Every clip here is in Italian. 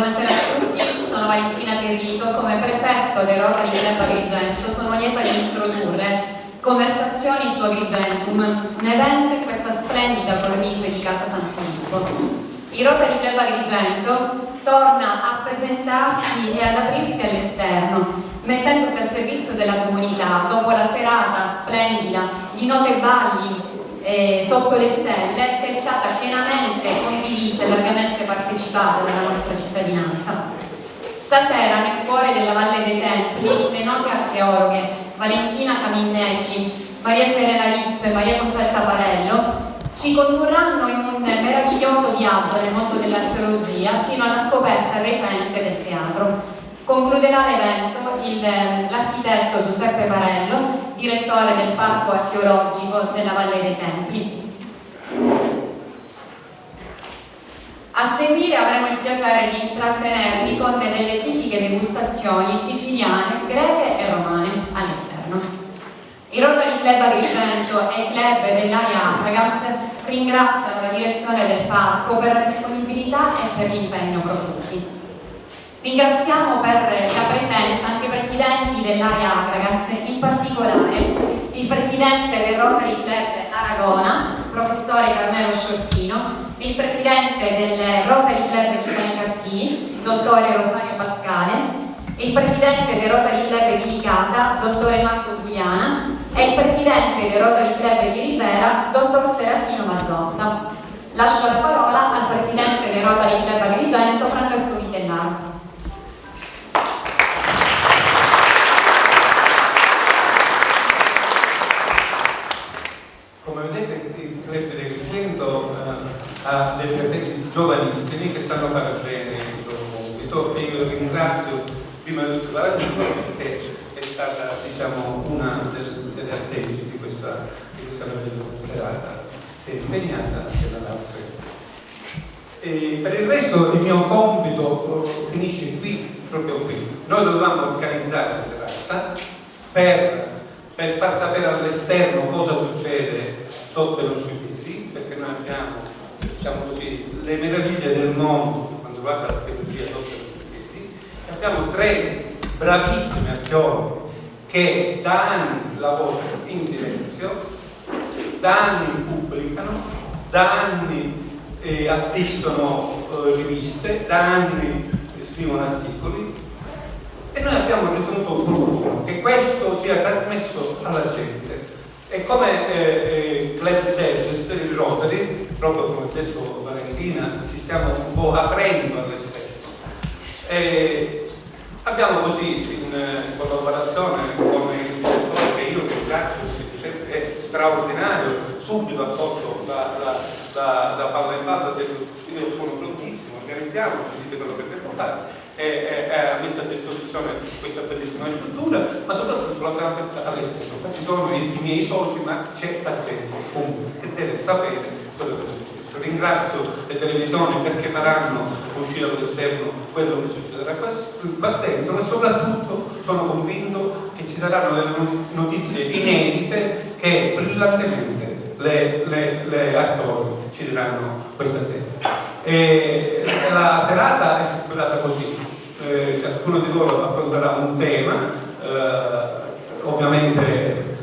Buonasera a tutti, sono Valentina Territo. Come prefetto del Rotary Club Agrigento sono lieta di introdurre Conversazioni su Agrigentum, un evento in questa splendida cornice di Casa San Filippo. Il Rotary Club Agrigento torna a presentarsi e ad aprirsi all'esterno, mettendosi al servizio della comunità dopo la serata splendida di note balli sotto le stelle, che è stata pienamente condivisa e largamente partecipata dalla nostra cittadinanza. Stasera, nel cuore della Valle dei Templi, le note archeologhe Valentina Caminneci, Maria Serena Rizzo e Maria Concetta Parello ci condurranno in un meraviglioso viaggio nel mondo dell'archeologia fino alla scoperta recente del teatro. Concluderà l'evento l'architetto Giuseppe Parello, direttore del Parco Archeologico della Valle dei Templi. A seguire avremo il piacere di intrattenervi con delle tipiche degustazioni siciliane, greche e romane all'esterno. Il Rotary Club Agrigento e il club dell'Aria Astragas ringraziano la direzione del parco per la disponibilità e per l'impegno profusi. Ringraziamo per la presenza anche i presidenti dell'Aria Astragas, in particolare il presidente del Rotary Club Aragona, professore Carmelo Sciortino, il presidente del Rotary Club di Canicattì, dottore Rosario Pascale, il presidente del Rotary Club di Licata, dottore Marco Giuliana, e il presidente del Rotary Club di Rivera, dottor Serafino Mazzotta. Lascio la parola al presidente del Rotary Club Agrigento, Francesco Vitellaro. Come vedete, il Club di Agrigento ha dei fratelli giovanissimi che sanno fare bene il loro compito, e io ringrazio prima di tutto la Giunta perché è stata, diciamo, una delle artefici di questa serata, si è impegnata anche dall'altra. Per il resto il mio compito finisce qui, proprio qui. Noi dovevamo organizzare la serata per far sapere all'esterno cosa succede sotto i nostri piedi, perché noi abbiamo, diciamo così, le meraviglie del mondo quando riguarda l'archeologia sotto i nostri piedi, e abbiamo tre bravissimi archeologi che da anni lavorano in silenzio, da anni pubblicano, da anni assistono riviste, da anni scrivono articoli, e noi abbiamo ritenuto opportuno che questo sia trasmesso alla gente. E come Club Service, il Rotary, proprio come ha detto Valentina, ci stiamo un po' aprendo all'esterno. Abbiamo così, in collaborazione con il direttore, che io ringrazio, perché è straordinario, subito ha tolto la palla in palla, io sono prontissimo, organizziamo, dite quello che devo fare, e ha messo a disposizione questa bellissima struttura, ma soprattutto la tratta all'esterno. Ci sono i miei soci, ma c'è la gente comunque che deve sapere quello che è successo. Ringrazio le televisioni perché faranno uscire all'esterno quello che succederà qua dentro, e soprattutto sono convinto che ci saranno delle notizie inedite che brillantemente le attori ci diranno questa sera. La serata è strutturata così, ciascuno di loro affronterà un tema, ovviamente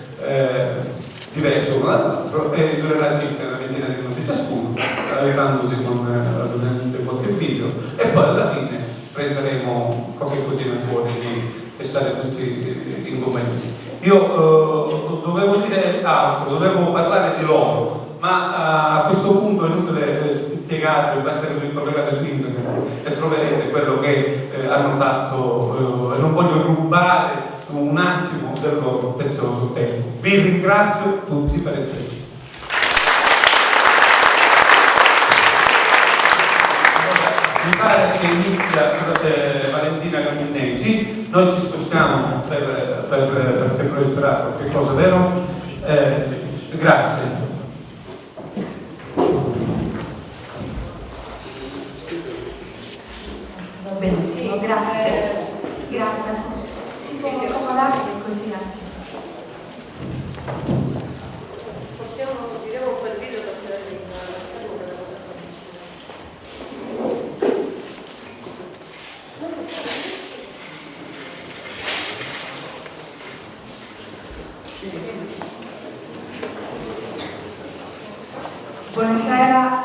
diverso uno dall'altro, e durerà circa una ventina di minuti ciascuno, arrivandosi con qualche video, e poi alla fine prenderemo qualche cosina fuori di stare tutti in compagnia. Io dovevo dire altro, dovevo parlare di loro, ma a questo punto è inutile spiegarvi, basta che vi collegate su internet e troverete quello che hanno fatto, e non voglio rubare un attimo del loro prezioso tempo. Vi ringrazio tutti per essere qui. Mi pare che inizia Valentina Caminneci, noi ci spostiamo per proietterà qualche cosa, vero? Grazie. Benissimo, grazie. Grazie. Si può accomodare così, grazie. Diremo quel video perché Buonasera,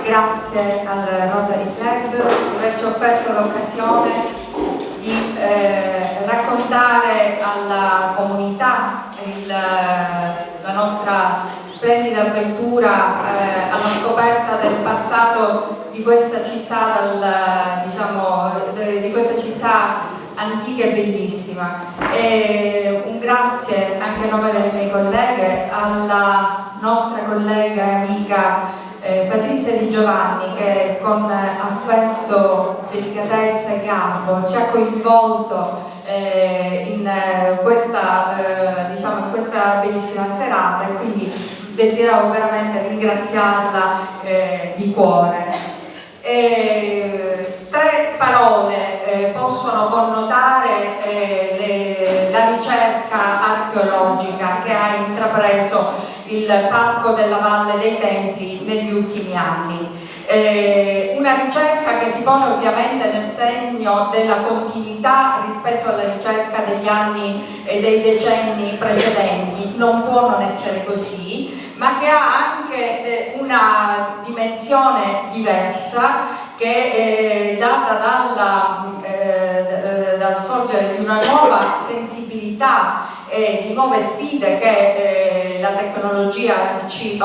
grazie al Rotary Club di averci offerto l'occasione di raccontare alla comunità la nostra splendida avventura alla scoperta del passato di questa città, di questa città antica e bellissima. E un grazie anche a nome delle mie colleghe alla nostra collega e amica Patrizia Di Giovanni, che con affetto, delicatezza e garbo ci ha coinvolto in questa bellissima serata, e quindi desidero veramente ringraziarla di cuore. Tre parole possono connotare la ricerca archeologica che ha intrapreso il Parco della Valle dei Templi negli ultimi anni. Una ricerca che si pone ovviamente nel segno della continuità rispetto alla ricerca degli anni e dei decenni precedenti. Non può non essere così, ma che ha anche una dimensione diversa, che è data dal sorgere di una nuova sensibilità e di nuove sfide che la tecnologia ci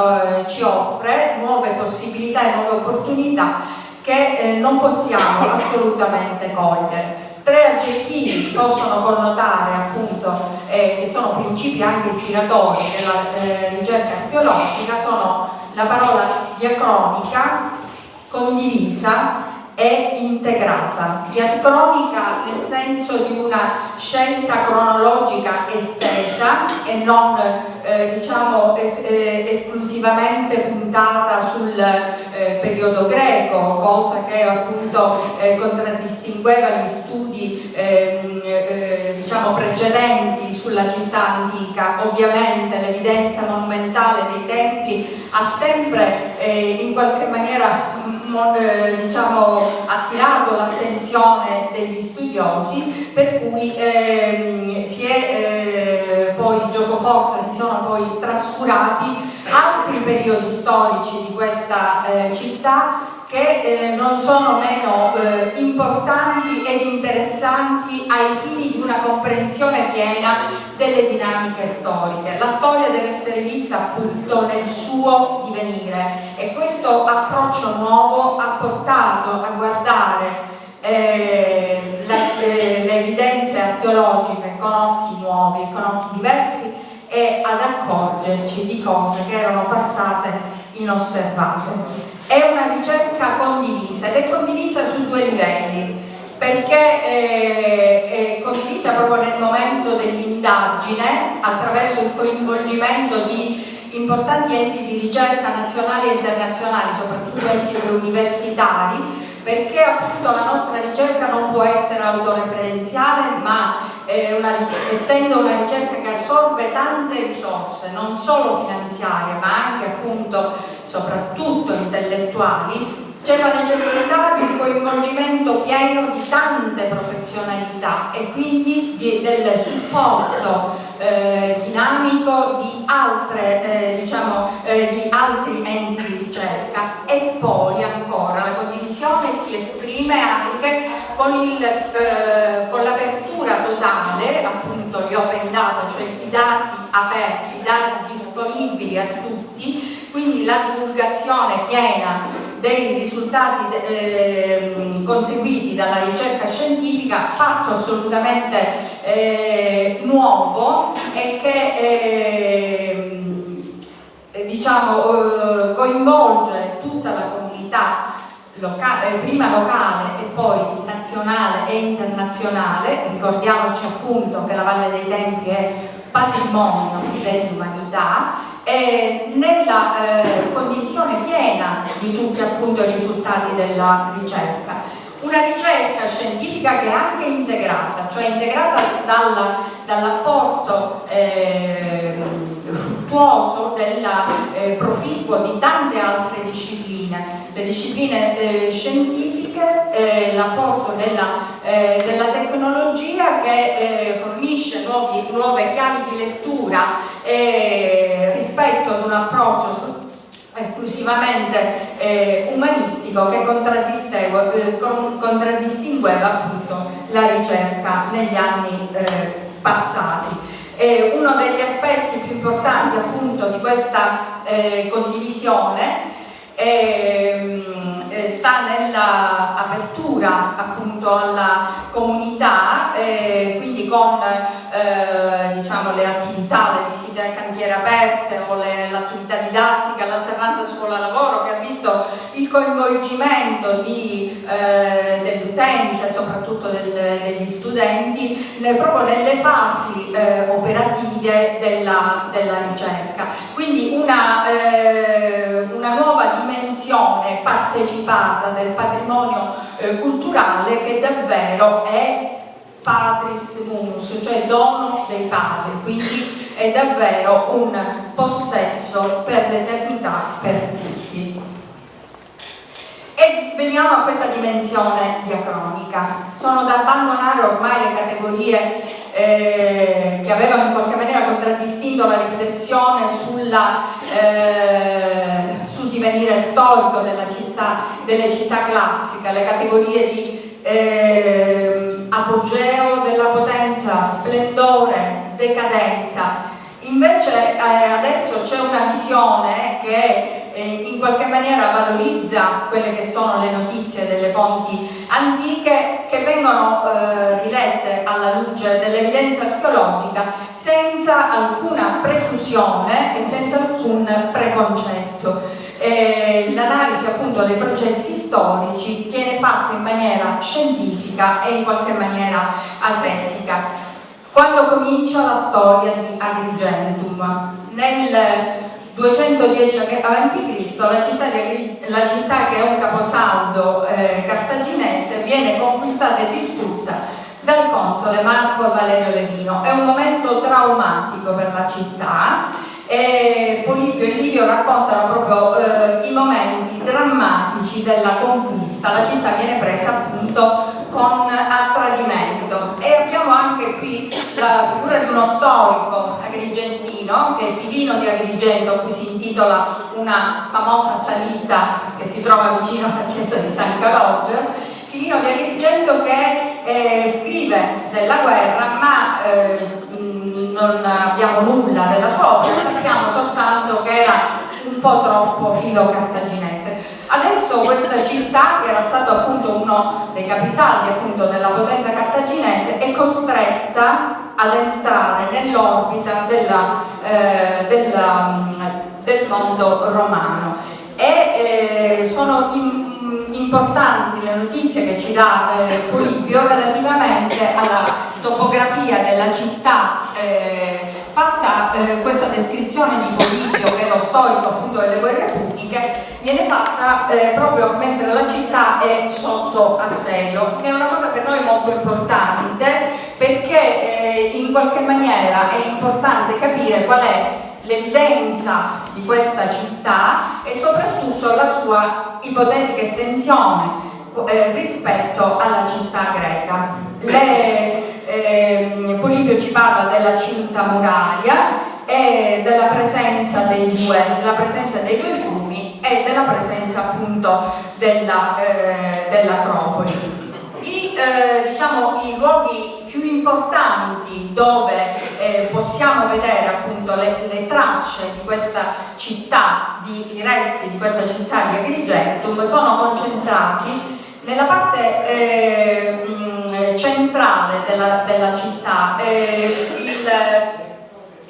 offre, nuove possibilità e nuove opportunità che non possiamo assolutamente cogliere. Tre aggettivi possono connotare appunto, che sono principi anche ispiratori della ricerca archeologica, sono la parola diacronica, condivisa e integrata. Diacronica nel senso di una scelta cronologica estesa e non esclusivamente puntata sul periodo greco, cosa che appunto contraddistingueva gli studi precedenti sulla città antica. Ovviamente l'evidenza monumentale dei templi ha sempre in qualche maniera attirato l'attenzione degli studiosi, per cui si sono poi trascurati altri periodi storici di questa città che non sono meno importanti ed interessanti ai fini di una comprensione piena delle dinamiche storiche. La storia deve essere vista appunto nel suo divenire, e questo approccio nuovo ha portato a guardare le evidenze archeologiche con occhi nuovi, con occhi diversi, e ad accorgerci di cose che erano passate inosservate. È una ricerca condivisa, ed è condivisa su due livelli, perché è condivisa proprio nel momento dell'indagine, attraverso il coinvolgimento di importanti enti di ricerca nazionali e internazionali, soprattutto enti universitari, perché appunto la nostra ricerca non può essere autoreferenziale, ma essendo una ricerca che assorbe tante risorse, non solo finanziarie ma anche appunto soprattutto intellettuali, c'è la necessità di un coinvolgimento pieno di tante professionalità e quindi del supporto dinamico di altri enti di ricerca. E poi ancora la condivisione si esprime anche con l'apertura totale, appunto gli open data, cioè i dati aperti, i dati disponibili a tutti, quindi la divulgazione piena dei risultati conseguiti dalla ricerca scientifica, fatto assolutamente nuovo e che coinvolge tutta la comunità prima locale e poi nazionale e internazionale. Ricordiamoci appunto che la Valle dei Templi è patrimonio dell'umanità, nella condivisione piena di tutti appunto i risultati della ricerca. Una ricerca scientifica che è anche integrata, cioè integrata dall'apporto fruttuoso, proficuo di tante altre discipline, le discipline scientifiche anche l'apporto della tecnologia che fornisce nuove chiavi di lettura rispetto ad un approccio esclusivamente umanistico che contraddistingueva appunto la ricerca negli anni passati. Uno degli aspetti più importanti appunto di questa condivisione sta nella apertura appunto alla comunità, quindi con diciamo le attività, le visite a cantiere aperte o l'attività didattica, l'alternanza scuola-lavoro, che ha visto il coinvolgimento dell'utenza e soprattutto degli studenti proprio nelle fasi operative della ricerca. Quindi una nuova dimensione partecipata del patrimonio culturale che davvero è patris munus, cioè dono dei padri, quindi è davvero un possesso per l'eternità, per tutti. E veniamo a questa dimensione diacronica. Sono da abbandonare ormai le categorie che avevano in qualche maniera contraddistinto la riflessione sul divenire storico delle città classiche, le categorie di apogeo della potenza, splendore, decadenza. Invece adesso c'è una visione che in qualche maniera valorizza quelle che sono le notizie delle fonti antiche, che vengono rilette alla luce dell'evidenza archeologica senza alcuna preclusione e senza alcun preconcetto. L'analisi appunto dei processi storici viene fatta in maniera scientifica e in qualche maniera asettica. Quando comincia la storia di Agrigentum? Nel 210 a.C. la città che è un caposaldo cartaginese viene conquistata e distrutta dal console Marco Valerio Levino. È un momento traumatico per la città. Polibio e Livio raccontano proprio i momenti drammatici della conquista. La città viene presa appunto a tradimento, e abbiamo anche qui la figura di uno storico agrigentino, che è Filino di Agrigento, a cui si intitola una famosa salita che si trova vicino alla chiesa di San Calogero. Filino di Agrigento che scrive della guerra, ma non abbiamo nulla della sua opera, sappiamo soltanto che era un po' troppo filo cartaginese. Adesso questa città, che era stato appunto uno dei capisaldi appunto della potenza cartaginese, è costretta ad entrare nell'orbita del mondo romano. E sono importanti le notizie che ci dà Polibio relativamente alla topografia della città. Fatta questa descrizione di Polibio, che è lo storico appunto delle guerre puniche, viene fatta proprio mentre la città è sotto assedio. È una cosa per noi molto importante, perché in qualche maniera è importante capire qual è l'evidenza di questa città e soprattutto la sua ipotetica estensione rispetto alla città greca. Polibio ci parla della cinta muraria e della presenza dei due fiumi e della presenza appunto dell'Acropoli. I luoghi più importanti dove possiamo vedere appunto le tracce di questa città, i resti di questa città di Agrigentum, sono concentrati nella parte centrale della città.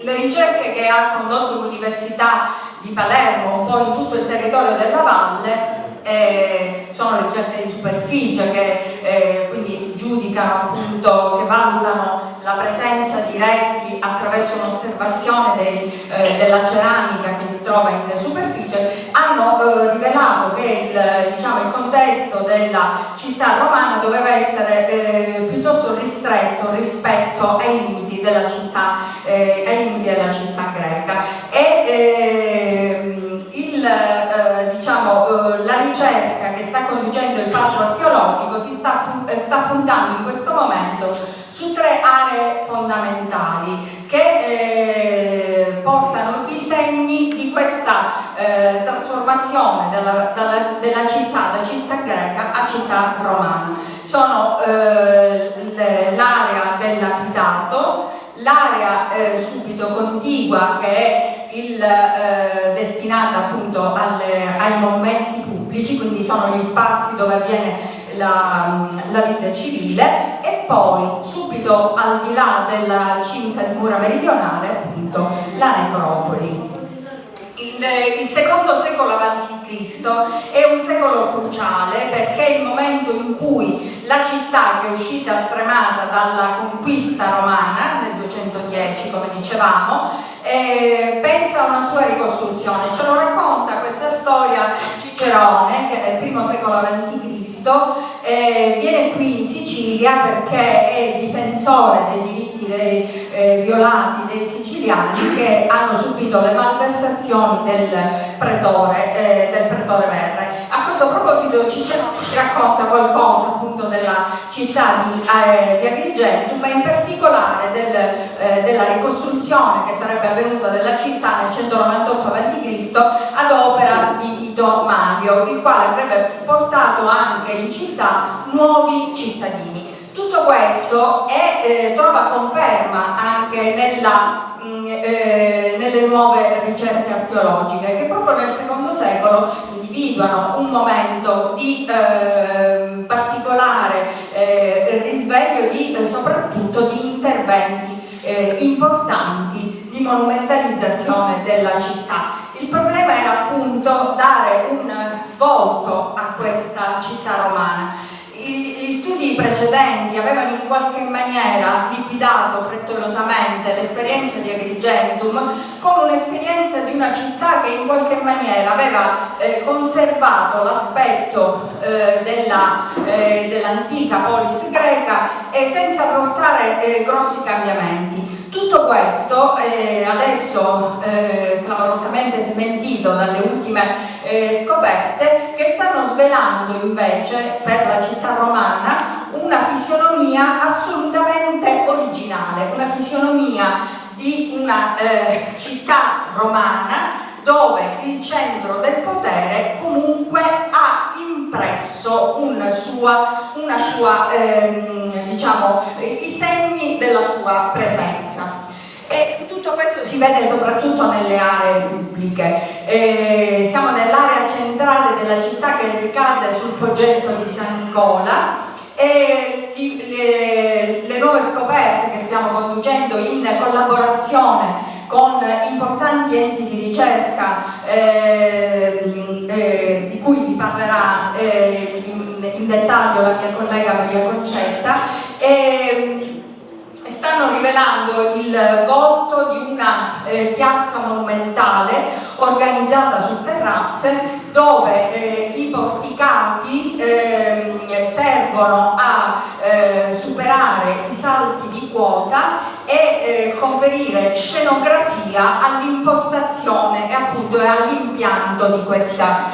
Le ricerche che ha condotto l'Università di Palermo un po' in tutto il territorio della valle sono ricerche di superficie che quindi giudicano appunto, che valutano la presenza di resti attraverso un'osservazione della ceramica che si trova in superficie. Hanno rivelato che il contesto della città romana doveva essere piuttosto ristretto rispetto ai limiti della città greca, e la ricerca che sta conducendo il parco archeologico si sta puntando in questo momento su 3 aree fondamentali che portano i segni di questa trasformazione della città da città greca a città romana. Sono l'area dell'abitato, l'area subito contigua che è destinata appunto ai monumenti pubblici, quindi sono gli spazi dove avviene la vita civile, e poi subito al di là della cinta di mura meridionale appunto la necropoli. Il secondo secolo a.C. è un secolo cruciale perché è il momento in cui la città, che è uscita stremata dalla conquista romana nel 210, come dicevamo, pensa a una sua ricostruzione. Ce lo racconta questa storia Cicerone, che nel primo secolo a.C. viene qui in Sicilia perché è difensore dei diritti violati dei siciliani che hanno subito le malversazioni del pretore Verre. A questo proposito Cicerone ci racconta qualcosa appunto della città di Agrigentum, ma in particolare della ricostruzione che sarebbe avvenuta della città nel 198 a.C. ad opera di Tito Manlio, il quale avrebbe portato anche in città nuovi cittadini. Tutto questo trova conferma anche nelle nuove ricerche archeologiche, che proprio nel secondo secolo individuano un momento di particolare risveglio soprattutto di interventi importanti di monumentalizzazione della città. Il problema era appunto dare un volto a questa città romana. Gli studi precedenti avevano in qualche maniera liquidato frettolosamente l'esperienza di Agrigentum come un'esperienza di una città che in qualche maniera aveva conservato l'aspetto dell'antica polis greca e senza portare grossi cambiamenti. Tutto questo adesso clamorosamente smentito dalle ultime scoperte, che stanno svelando invece per la città romana una fisionomia assolutamente originale, una fisionomia di una città romana dove il centro del potere comunque ha impresso i segni della sua presenza. E tutto questo si vede soprattutto nelle aree pubbliche. Siamo nell'area centrale della città che ricade sul progetto di San Nicola, e le nuove scoperte che stiamo conducendo in collaborazione con importanti enti di ricerca di cui vi parlerà in dettaglio la mia collega Maria Concetta, stanno rivelando il volto di una piazza monumentale organizzata su terrazze, dove i porticati servono a superare i salti di quota e conferire scenografia all'impostazione e appunto all'impianto di questa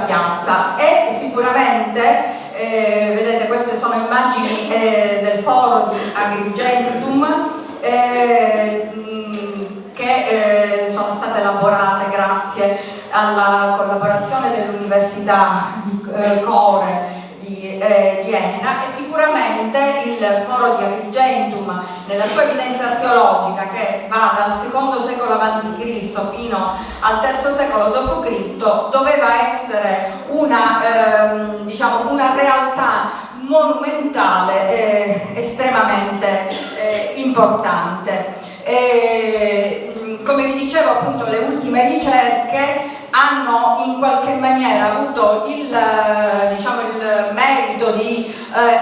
piazza. E sicuramente vedete, queste sono immagini del foro di Agrigentum che sono state elaborate grazie alla collaborazione dell'Università di Core di Enna, e sicuramente il foro di Agrigentum nella sua evidenza archeologica, che va dal secondo secolo a.C. fino al terzo secolo d.C., doveva essere una realtà monumentale estremamente importante. Come vi dicevo, appunto, le ultime ricerche hanno in qualche maniera avuto il merito di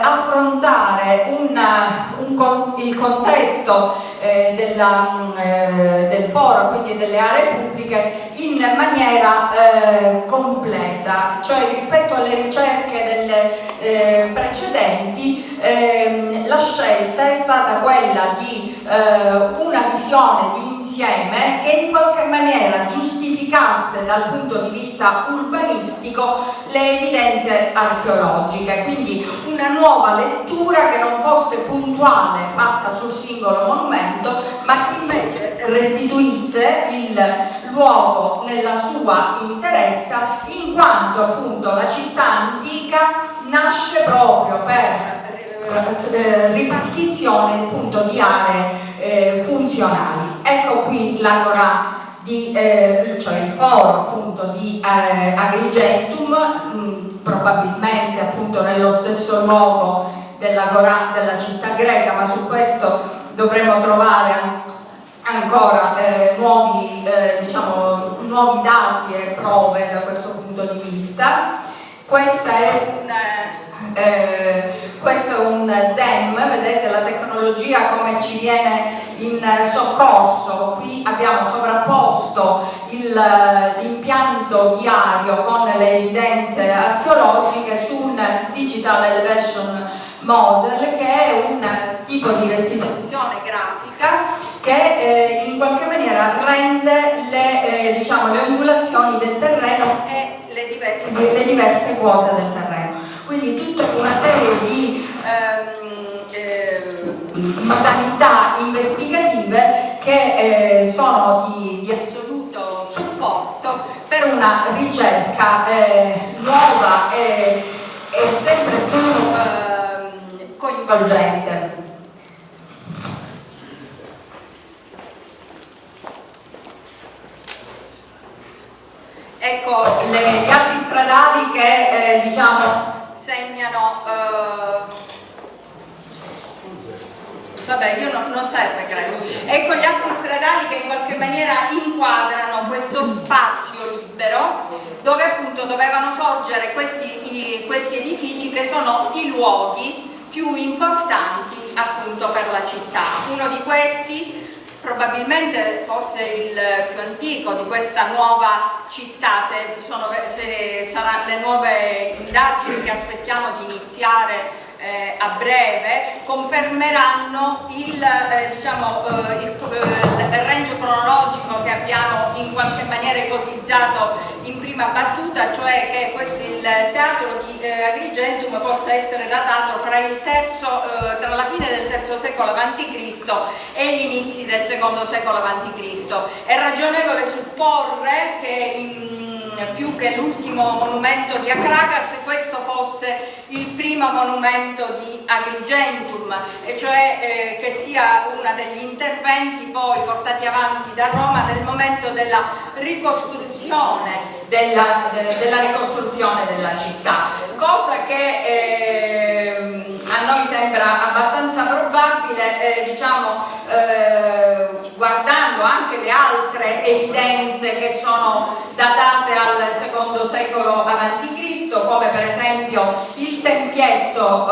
affrontare il contesto del foro, quindi delle aree pubbliche, in maniera completa, cioè rispetto alle ricerche delle precedenti la scelta è stata quella di una visione di insieme che in qualche maniera giustifica giustificasse dal punto di vista urbanistico le evidenze archeologiche, quindi una nuova lettura che non fosse puntuale fatta sul singolo monumento, ma che invece restituisse il luogo nella sua interezza, in quanto appunto la città antica nasce proprio per ripartizione appunto di aree funzionali. Ecco qui l'agora cioè il foro appunto di Agrigentum, probabilmente appunto nello stesso luogo dell'agora della città greca, ma su questo dovremo trovare ancora nuovi dati e prove da questo punto di vista. Questo è un DEM, vedete la tecnologia come ci viene in soccorso. Qui abbiamo sovrapposto l'impianto viario con le evidenze archeologiche su un Digital Elevation Model, che è un tipo di restituzione grafica che in qualche maniera rende le ondulazioni del terreno e le diverse quote del terreno. Quindi tutta una serie di modalità investigative che sono di assoluto supporto per una ricerca nuova e sempre più coinvolgente. Ecco gli assi stradali che segnano, vabbè, io non serve credo. Ecco gli assi stradali che in qualche maniera inquadrano questo spazio libero dove appunto dovevano sorgere questi edifici, che sono i luoghi più importanti appunto per la città. Uno di questi, probabilmente forse il più antico di questa nuova città, se saranno le nuove indagini che aspettiamo di iniziare a breve, confermeranno il range cronologico che abbiamo in qualche maniera ipotizzato in prima battuta, cioè che il teatro di Agrigentum possa essere datato tra la fine del III secolo a.C. e gli inizi del II secolo a.C. È ragionevole supporre che più che l'ultimo monumento di Akragas, questo fosse il primo monumento di Agrigentum, e cioè che sia uno degli interventi poi portati avanti da Roma nel momento della ricostruzione della città, cosa che a noi sembra abbastanza probabile, guardando anche le altre evidenze che sono datate al II secolo a.C., come per esempio il tempietto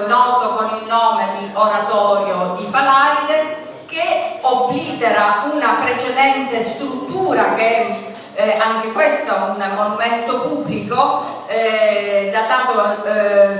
noto con il nome di Oratorio di Palaride, che oblitera una precedente struttura che anche questo è un monumento pubblico datato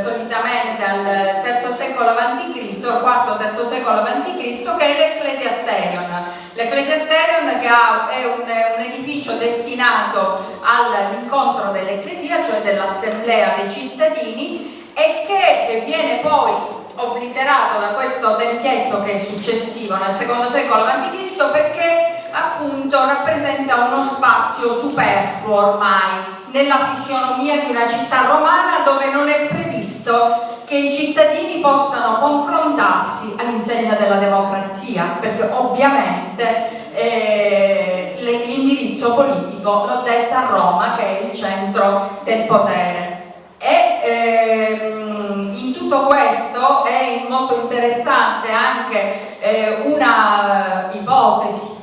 solitamente al III secolo a.C., il IV-III secolo a.C., che è l'Ecclesiasterion. L'Ecclesiasterion che è un edificio destinato all'incontro dell'Ecclesia, cioè dell'assemblea dei cittadini, e che viene poi obliterato da questo tempietto che è successivo nel II secolo a.C., perché appunto rappresenta uno spazio superfluo ormai nella fisionomia di una città romana, dove non è previsto che i cittadini possano confrontarsi all'insegna della democrazia, perché ovviamente l'indirizzo politico lo detta Roma, che è il centro del potere. In tutto questo è molto interessante anche una ipotesi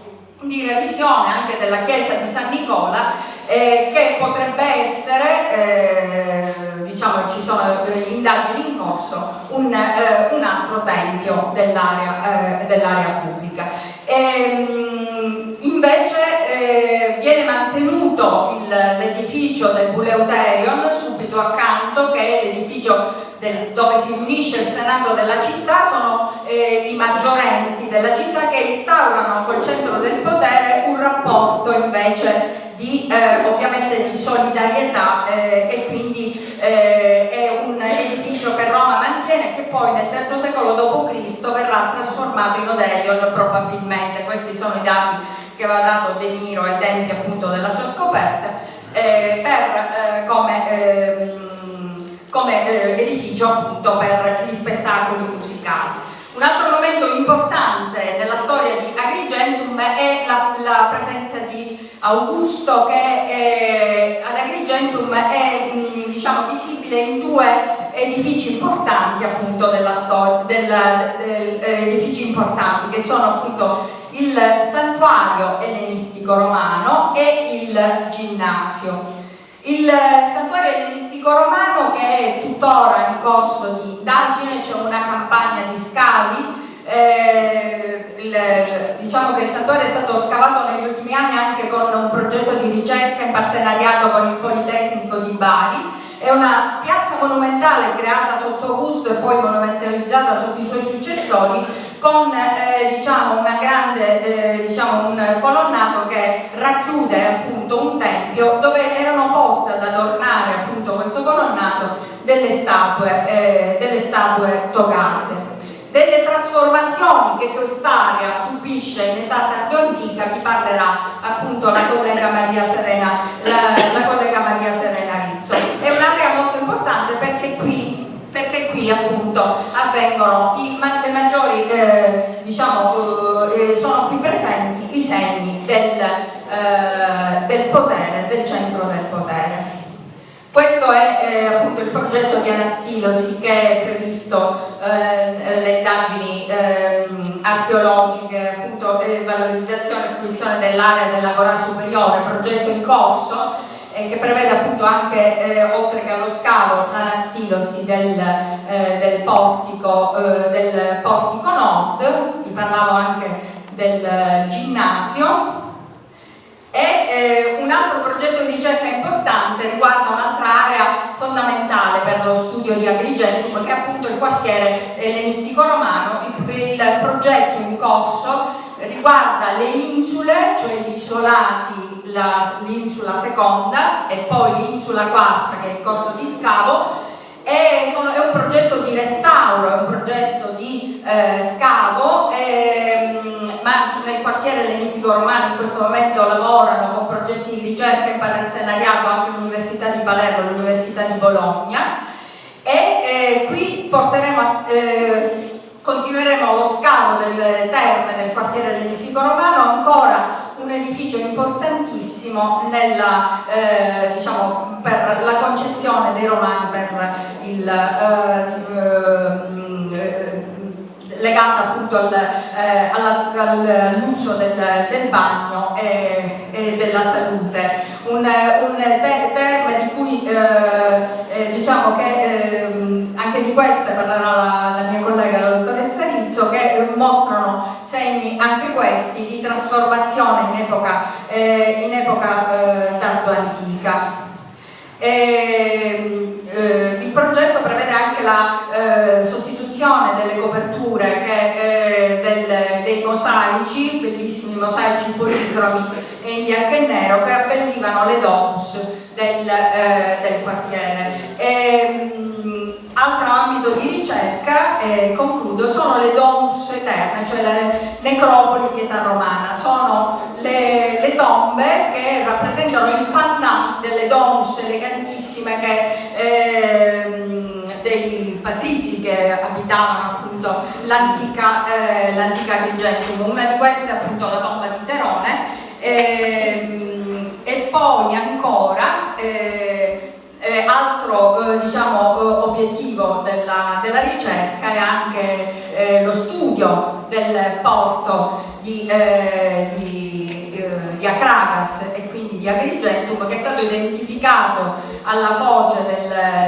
di revisione anche della chiesa di San Nicola, che potrebbe essere, ci sono indagini in corso, un altro tempio dell'area pubblica. Invece viene mantenuto l'edificio del Buleuterion subito accanto, che è l'edificio dove si riunisce il Senato della città. Sono i maggiorenti della città che instaurano col centro del potere un rapporto invece di ovviamente di solidarietà, e quindi è un edificio che Roma mantiene, che poi nel III secolo d.C. verrà trasformato in Odeion probabilmente. Questi sono i dati che aveva dato De Niro ai tempi appunto della sua scoperta, come edificio appunto per gli spettacoli musicali. Un altro momento importante nella storia di Agrigentum è la presenza di Augusto, che ad Agrigentum è diciamo visibile in due edifici importanti appunto della storia, edifici importanti che sono appunto il santuario ellenistico romano e il ginnasio. Il santuario ellenistico romano, che è tuttora in corso di indagine, c'è una campagna di scavi. Diciamo che il santuario è stato scavato negli ultimi anni anche con un progetto di ricerca in partenariato con il Politecnico di Bari. È una piazza monumentale creata sotto Augusto e poi monumentalizzata sotto i suoi successori, con diciamo una grande un colonnato che racchiude appunto un tempio dove erano poste ad adornare appunto questo colonnato delle statue togate. Delle trasformazioni che quest'area subisce in età tardo-antica vi parlerà appunto la collega Maria Serena Rizzo. È un'area molto importante perché qui appunto avvengono le maggiori, sono qui presenti i segni del potere, del centro del potere. Questo è appunto il progetto di Anastilosi, che è previsto le indagini archeologiche, appunto valorizzazione e fruizione dell'area dell'Agorà Superiore, progetto in corso, che prevede appunto anche, oltre che allo scavo, l'anastilosi del portico nord. Vi parlavo anche del ginnasio. E un altro progetto di ricerca importante riguarda un'altra area fondamentale per lo studio di Agrigentum, che è appunto il quartiere ellenistico romano. Il progetto in corso riguarda le insule, cioè gli isolati, l'insula seconda e poi l'insula quarta, che è in corso di scavo. È un progetto di restauro, è un progetto di scavo, ma nel quartiere ellenistico romano in questo momento lavorano con progetti di ricerca in partenariato anche l'Università di Palermo e l'Università di Bologna, e qui continueremo lo scavo delle terme del quartiere ellenistico romano, ancora un edificio importantissimo per la concezione dei romani, per legata appunto all'uso del bagno e della salute. Un terme di cui diciamo che anche di queste parlerà la mia collega, la dottoressa Rizzo, che mostrano segni anche questi di trasformazione in epoca tardo-antica. Il progetto prevede anche la sostituzione delle coperture dei mosaici, bellissimi mosaici policromi e in bianco e nero, che abbellivano le domus del quartiere. Altro ambito di ricerca, concludo, sono le domus eterne, cioè le necropoli di età romana. Sono le tombe che rappresentano il pandan delle domus elegantissime dei patrizi che abitavano appunto l'antica Agrigentum. Una di queste è appunto la tomba di Terone, e poi ancora altro obiettivo della ricerca è anche lo studio del porto di Acragas e quindi di Agrigentum, che è stato identificato alla foce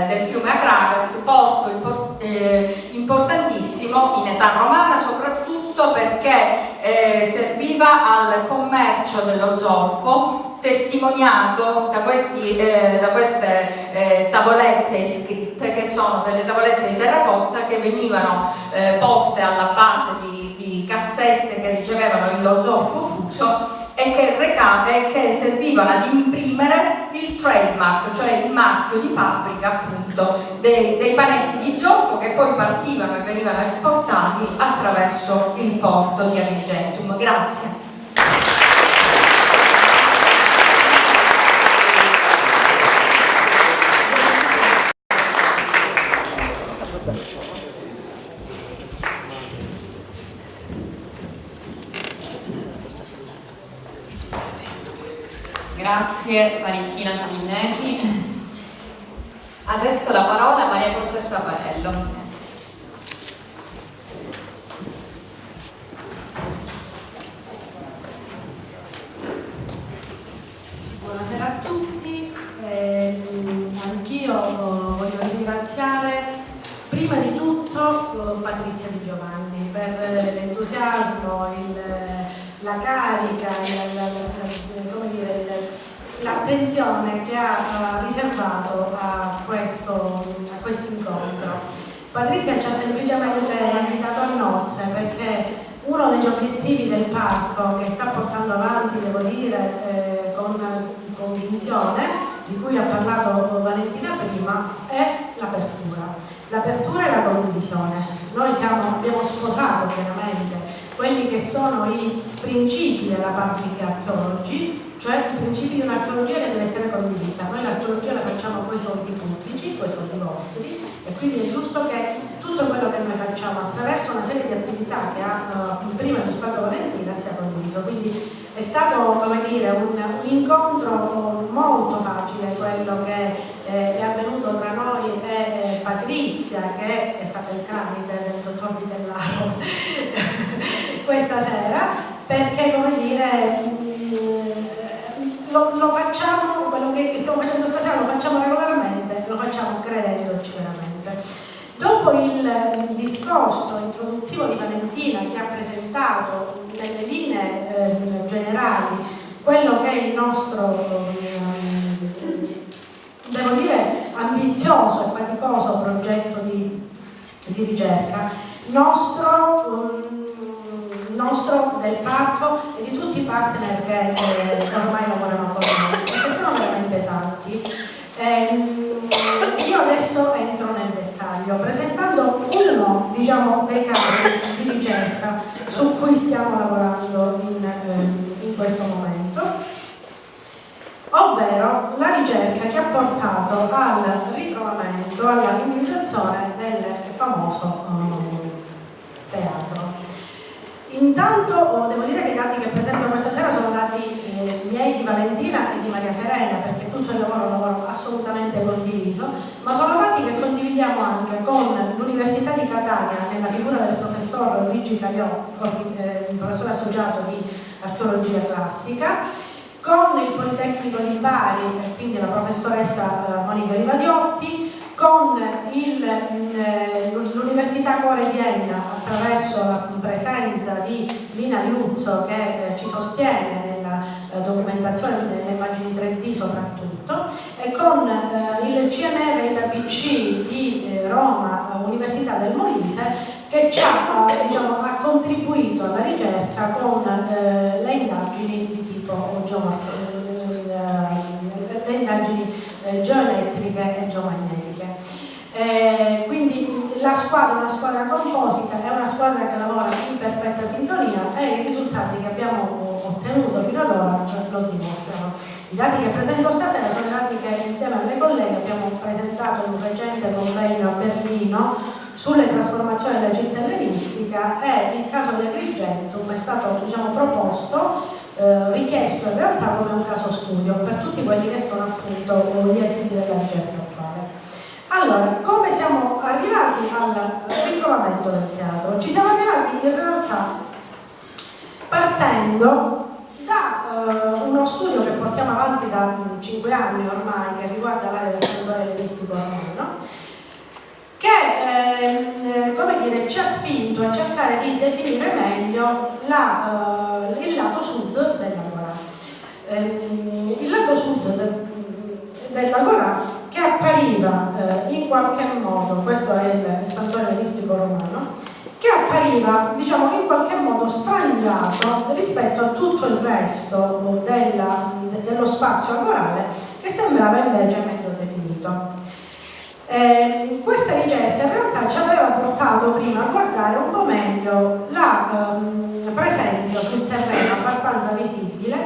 del fiume Acragas, porto importantissimo in età romana, soprattutto perché serviva al commercio dello zolfo, testimoniato da queste tavolette iscritte, che sono delle tavolette di terracotta che venivano poste alla base di cassette che ricevevano lo zolfo fuso, e che servivano ad imprimere il trademark, cioè il marchio di fabbrica appunto dei panetti di zolfo, che poi partivano e venivano esportati attraverso il porto di Agrigentum. Grazie. Grazie Valentina Caminneci. Adesso la parola a Maria Concetta Parello. Buonasera a tutti, anch'io voglio ringraziare prima di tutto Patrizia Di Giovanni per l'entusiasmo, la carica, l'attenzione che ha riservato a questo incontro. Patrizia ci ha semplicemente invitato a nozze perché uno degli obiettivi del parco, che sta portando avanti, devo dire, con convinzione, di cui ha parlato Valentina prima, è l'apertura e la condivisione. Noi abbiamo sposato pienamente quelli che sono i principi della public archaeology, cioè i principi di un'archeologia che deve essere condivisa. Noi l'archeologia la facciamo con i soldi pubblici, con i soldi vostri, e quindi è giusto che tutto quello che noi facciamo attraverso una serie di attività che ha prima illustrato Valentina sia condiviso. Quindi è stato, come dire, un incontro molto facile quello che è avvenuto tra noi e Patrizia, che è stata il tramite del dottor Vitellaro questa sera, perché, come dire, lo facciamo, quello che stiamo facendo stasera lo facciamo regolarmente, lo facciamo credendoci veramente. Dopo il discorso introduttivo di Valentina, che ha presentato nelle linee generali quello che è il nostro, devo dire, ambizioso e faticoso progetto di ricerca, nostro del parco e di tutti i partner che ormai lavorano con noi, perché sono veramente tanti. Io adesso entro nel dettaglio presentando uno, diciamo, dei casi di ricerca su cui stiamo lavorando in questo momento, ovvero la ricerca che ha portato al ritrovamento, alla individuazione del famoso teatro. Intanto devo dire che i dati che presento questa sera sono dati miei, di Valentina e di Maria Serena, perché tutto il lavoro assolutamente condiviso, ma sono dati che condividiamo anche con l'Università di Catania nella figura del professor Luigi Cagliò, professore associato di archeologia classica, con il Politecnico di Bari e quindi la professoressa Monica Rivadiotti, con l'Università Core di Enna attraverso la presenza di Lina Liuzzo, che ci sostiene nella documentazione, nelle immagini 3D soprattutto, e con il CNR ITABC di Roma, Università del Molise, che ci ha, diciamo, ha contribuito alla ricerca con le indagini di tipo le indagini geoelettriche e geomagnetiche. Quindi la squadra è una squadra composita, è una squadra che lavora in perfetta sintonia e i risultati che abbiamo ottenuto fino ad ora lo dimostrano. I dati che presento stasera sono i dati che insieme alle colleghe abbiamo presentato in un recente convegno a Berlino sulle trasformazioni della città ellenistica, e il caso di Agrigentum è stato, diciamo, proposto, richiesto in realtà come un caso studio per tutti quelli che sono appunto gli esiti della ricerca attuale. Allora, come siamo arrivati al ritrovamento del teatro? Ci siamo arrivati in realtà partendo da uno studio che portiamo avanti da 5 anni ormai, che riguarda l'area del santuario ellenistico romano, che come dire, ci ha spinto a cercare di definire meglio il lato sud dell'Agorà. Il lato sud dell'Agorà, che appariva in qualche modo, questo è il santuario ellenistico romano, che appariva veniva, diciamo, in qualche modo strangiato rispetto a tutto il resto dello spazio agorale, che sembrava invece meglio definito. Questa ricerca in realtà ci aveva portato prima a guardare un po' meglio la presenza sul terreno abbastanza visibile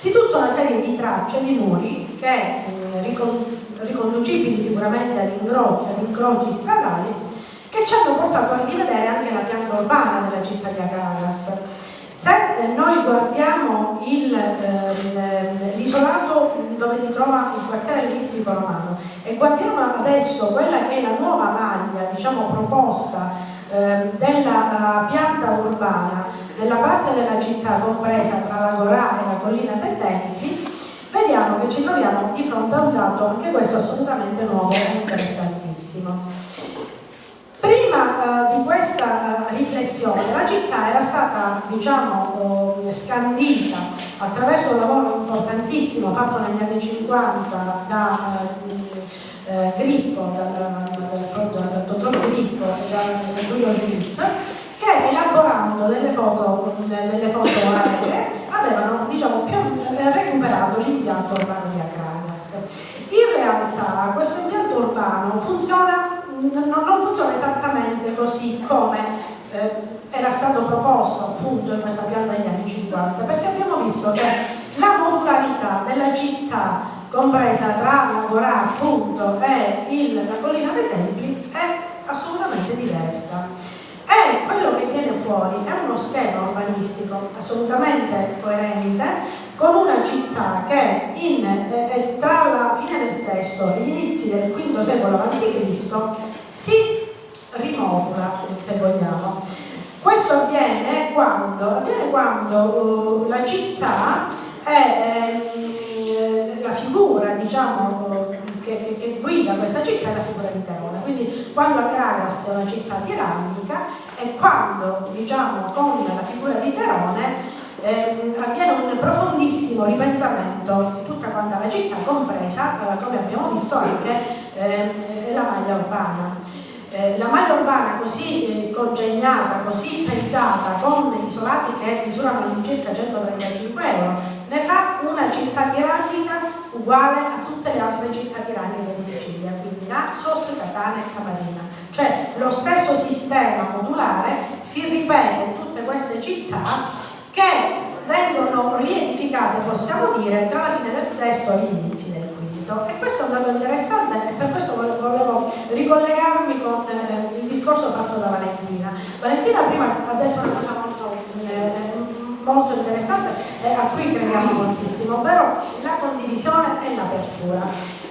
di tutta una serie di tracce di muri che riconducibili sicuramente ad incroci stradali, che ci hanno portato a rivedere anche la pianta urbana della città di Akragas. Se noi guardiamo l'isolato dove si trova il quartiere ellistico romano e guardiamo adesso quella che è la nuova maglia, diciamo, proposta della pianta urbana della parte della città compresa tra l'Agorà e la collina dei Templi, vediamo che ci troviamo di fronte a un dato anche questo assolutamente nuovo e interessantissimo. Prima di questa riflessione la città era stata, diciamo, scandita attraverso un lavoro importantissimo fatto negli anni 50 da Griffo, dal dottor Griffo e da Giulio Schmidt, che elaborando delle foto aeree avevano, diciamo, recuperato l'impianto urbano di Akragas. In realtà questo impianto urbano non funziona esattamente così come era stato proposto appunto in questa pianta degli anni 50, perché abbiamo visto che la modularità della città compresa tra l'Agorà appunto e la collina dei Templi è assolutamente diversa. E quello che viene fuori è uno schema urbanistico assolutamente coerente, con una città che tra la fine del VI e gli inizi del V secolo a.C. si rimodula, se vogliamo. Questo avviene quando la città è la figura, diciamo, che guida questa città è la figura di Terone. Quindi quando Akragas è una città tirannica e quando, diciamo, con la figura di Terone avviene un profondissimo ripensamento di tutta quanta la città, compresa, come abbiamo visto, anche la maglia urbana. La maglia urbana così congegnata, così pensata, con isolati che misurano all'incirca 135 euro, ne fa una città tirannica uguale a tutte le altre città tiranniche di Sicilia, quindi Naxos, Catania e Camarina. Cioè lo stesso sistema modulare si ripete in tutte queste città che vengono riedificate, possiamo dire, tra la fine del VI e gli inizi del V. E questo è un dato interessante e per questo volevo ricollegarmi con il discorso fatto da Valentina. Valentina prima ha detto una cosa molto interessante e a cui crediamo moltissimo, ovvero la condivisione e l'apertura.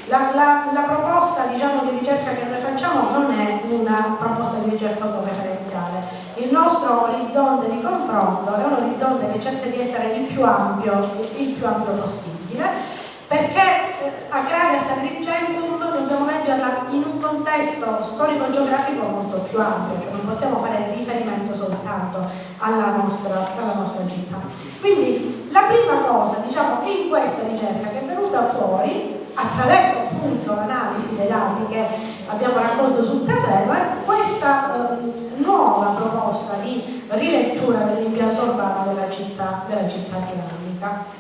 La proposta, diciamo, di ricerca che noi facciamo non è una proposta di ricerca autoreferenziale. Il nostro orizzonte di confronto è un orizzonte che cerca di essere il più ampio possibile, perché Akragas Agrigento dobbiamo leggerla in un contesto storico-geografico molto più ampio, cioè non possiamo fare riferimento soltanto alla nostra città. Quindi la prima cosa, diciamo, in questa ricerca che è venuta fuori attraverso appunto l'analisi dei dati che abbiamo raccolto sul terreno è questa nuova proposta di rilettura dell'impianto urbano della città tirannica.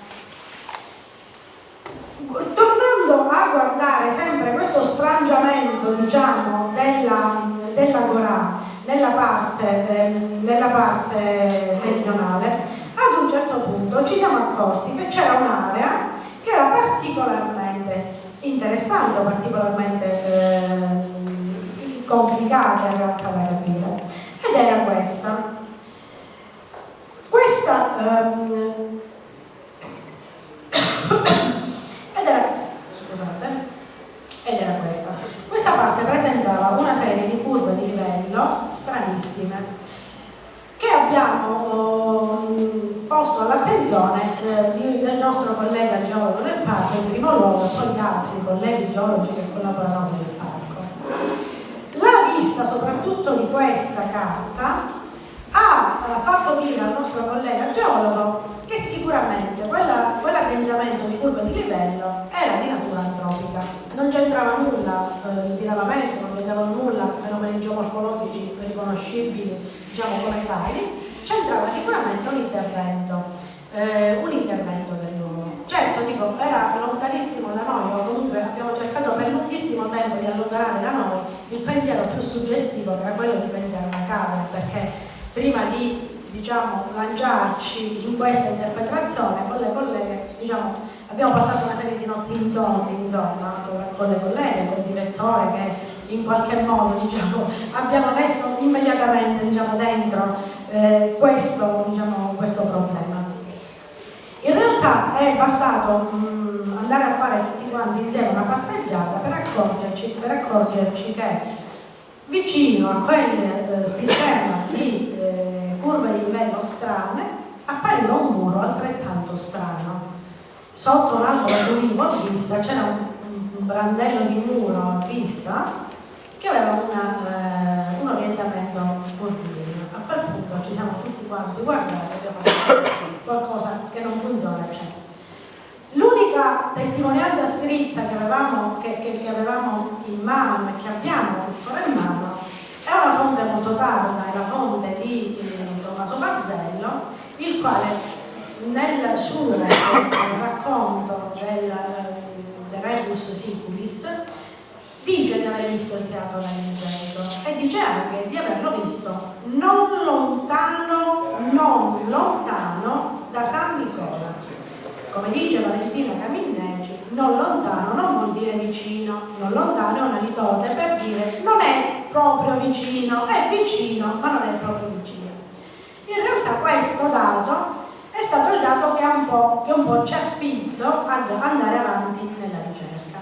Tornando a guardare sempre questo sfrangiamento, diciamo, dell'Agorà nella parte meridionale, ad un certo punto ci siamo accorti che c'era un'area che era particolarmente interessante, particolarmente complicata in realtà da capire, ed era questa. Questa parte presentava una serie di curve di livello stranissime che abbiamo posto all'attenzione del nostro collega geologo del parco in primo luogo e poi gli altri colleghi geologi che collaborano con il parco. La vista soprattutto di questa carta ha fatto dire al nostro collega geologo che sicuramente quell'addensamento di curve di livello era di natura antropica, non c'entrava nulla il dilavamento, non c'entrava nulla fenomeni geomorfologici riconoscibili, diciamo, come tali, un intervento dell'uomo. Certo, dico, era lontanissimo da noi, o comunque abbiamo cercato per lunghissimo tempo di allontanare da noi il pensiero più suggestivo, che era quello di pensare a una cavea, perché prima di, diciamo, lanciarci in questa interpretazione con le colleghe, diciamo, abbiamo passato una serie di notti insonni, insomma, con le colleghe, col direttore, che in qualche modo, diciamo, abbiamo messo immediatamente, diciamo, dentro questo problema. In realtà è bastato andare a fare tutti quanti insieme una passeggiata per accorgerci che vicino a quel sistema di curve di livello strane appariva un muro altrettanto strano. Sotto un albero d'ulivo a vista c'era un brandello di muro a vista che aveva un orientamento curvilineo. A quel punto ci siamo tutti quanti guardati e abbiamo detto qualcosa che non funziona c'è. L'unica testimonianza scritta che avevamo in mano e che abbiamo tuttora in mano è una fonte molto tarda, è la fonte di Tommaso Bazzello, il quale nel suo racconto del Rebus Siculis dice di aver visto il teatro dell'Argento e dice anche di averlo visto non lontano da San Nicola. Come dice Valentina Caminneggi, non lontano non vuol dire vicino, non lontano è una litote per dire non è proprio vicino, è vicino ma non è proprio vicino. In realtà questo dato è stato il dato che un po' ci ha spinto ad andare avanti nella ricerca.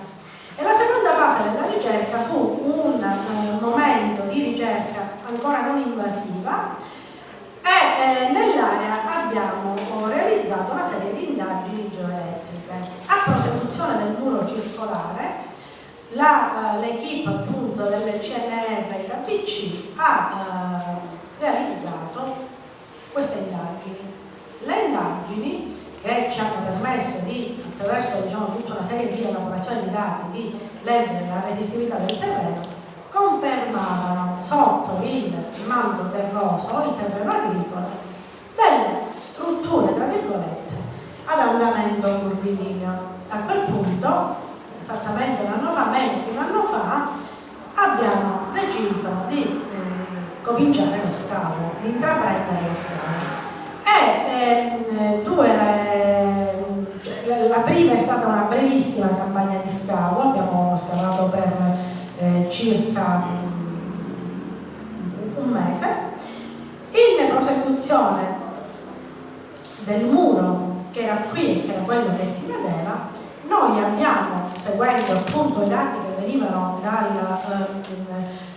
E la seconda fase della ricerca fu un momento di ricerca ancora non invasiva e nell'area abbiamo realizzato una serie di indagini geoelettriche. A prosecuzione del muro circolare, l'equipe appunto delle CNR e l'ABC ha realizzato queste indagini. Le indagini che ci hanno permesso di, attraverso tutta una serie di elaborazioni di dati, di leggere la resistività del terreno, confermavano sotto il manto terroso, il terreno agricolo, delle strutture, tra virgolette, ad andamento curvilineo. A quel punto, esattamente un anno fa, meno di un anno fa, abbiamo deciso di cominciare lo scavo, di intraprendere lo scavo. La prima è stata una brevissima campagna di scavo, abbiamo scavato per circa un mese. In prosecuzione del muro che era qui e che era quello che si vedeva, noi abbiamo, seguendo appunto i dati che venivano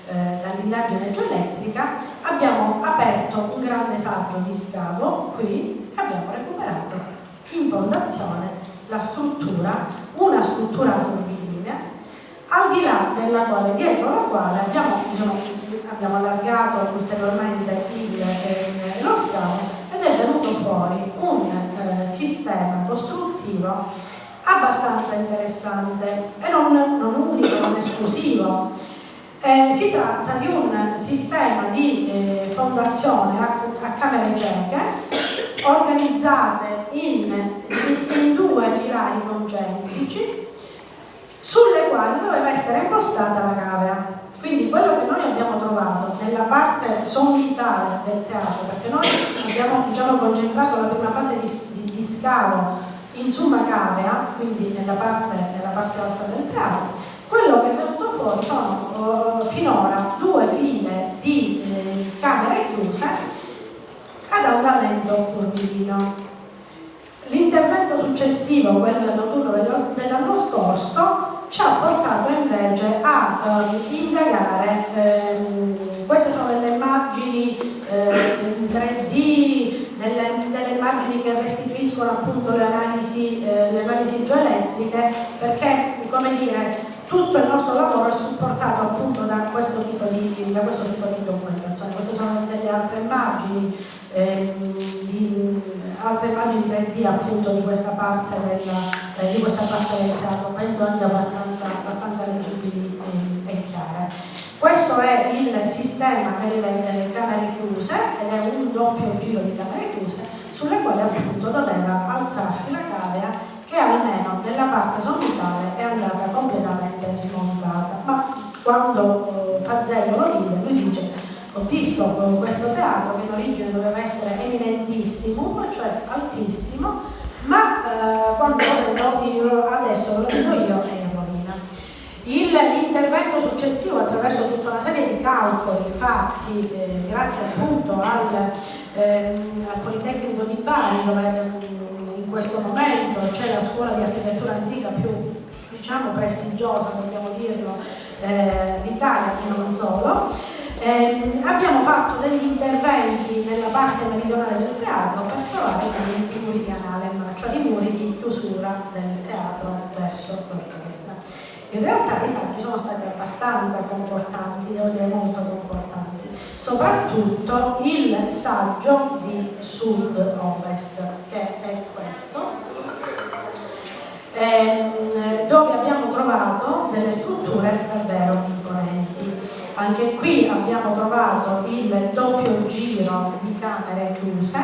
dall'indagine geoelettrica, abbiamo aperto un grande saggio di scavo qui e abbiamo recuperato in fondazione la struttura, una struttura curvilinea, al di là della quale, dietro la quale abbiamo allargato ulteriormente lo scavo ed è venuto fuori un sistema costruttivo abbastanza interessante e non unico, non esclusivo. Si tratta di un sistema di fondazione a camere cieche organizzate in due filari concentrici sulle quali doveva essere impostata la cavea. Quindi quello che noi abbiamo trovato nella parte sommitale del teatro, perché noi abbiamo concentrato la prima fase di scavo in summa cavea, quindi nella parte alta del teatro, quello che è venuto fuori sono finora due file di camere chiuse ad andamento curvilineo. L'intervento successivo, quello dell'autunno dell'anno scorso, ci ha portato invece a indagare, queste sono delle immagini in 3D, delle immagini che restituiscono appunto le analisi geoelettriche, perché, come dire, tutto il nostro lavoro è supportato appunto da questo tipo di documentazione. Queste sono delle altre immagini 3D appunto di questa parte del teatro, penso anche abbastanza leggibili e chiare. Questo è il sistema delle camere chiuse ed è un doppio giro di camere chiuse sulle quali appunto doveva alzarsi la cavea che almeno nella parte sommitale è andata completamente smontata. Ma quando Fazzello lo vide, lui dice: ho visto questo teatro che in origine doveva essere eminentissimo, cioè altissimo, ma quando lo vedo adesso lo vedo io è in rovina. L'intervento successivo, attraverso tutta una serie di calcoli fatti grazie appunto al Politecnico di Bari, dove in questo momento c'è la scuola di architettura antica più, diciamo, prestigiosa, dobbiamo dirlo, d'Italia e non solo. Abbiamo fatto degli interventi nella parte meridionale del teatro per trovare i muri di Analem, cioè i muri di chiusura del teatro verso l'orchestra. In realtà i saggi sono stati abbastanza confortanti, devo dire molto confortanti, soprattutto il saggio di sud-ovest, che è questo, dove abbiamo trovato delle strutture davvero imponenti. Anche qui abbiamo trovato il doppio giro di camere chiuse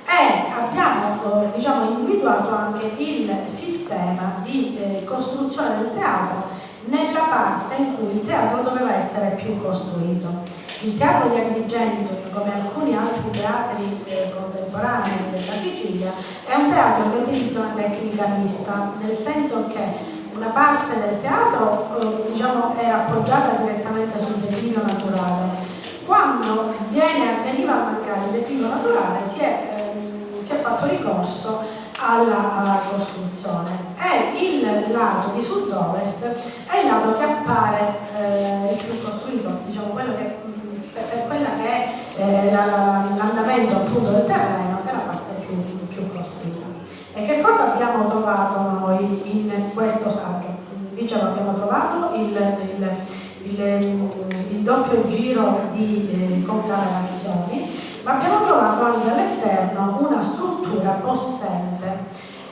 e abbiamo diciamo, individuato anche il sistema di costruzione del teatro nella parte in cui il teatro doveva essere più costruito. Il teatro di Agrigento, come alcuni altri teatri contemporanei della Sicilia, è un teatro che utilizza una tecnica mista, nel senso che una parte del teatro diciamo, era appoggiata direttamente sul declino naturale. Quando veniva a mancare il declino naturale si è fatto ricorso alla costruzione, e il lato di sud-ovest è il lato che appare il più costruito, diciamo quello che, per quella che è l'andamento appunto del terreno, è la parte più costruita. E che cosa abbiamo trovato noi in questo saggio? Dicevo, abbiamo trovato il doppio giro di concaverazioni, ma abbiamo trovato anche all'esterno una struttura possente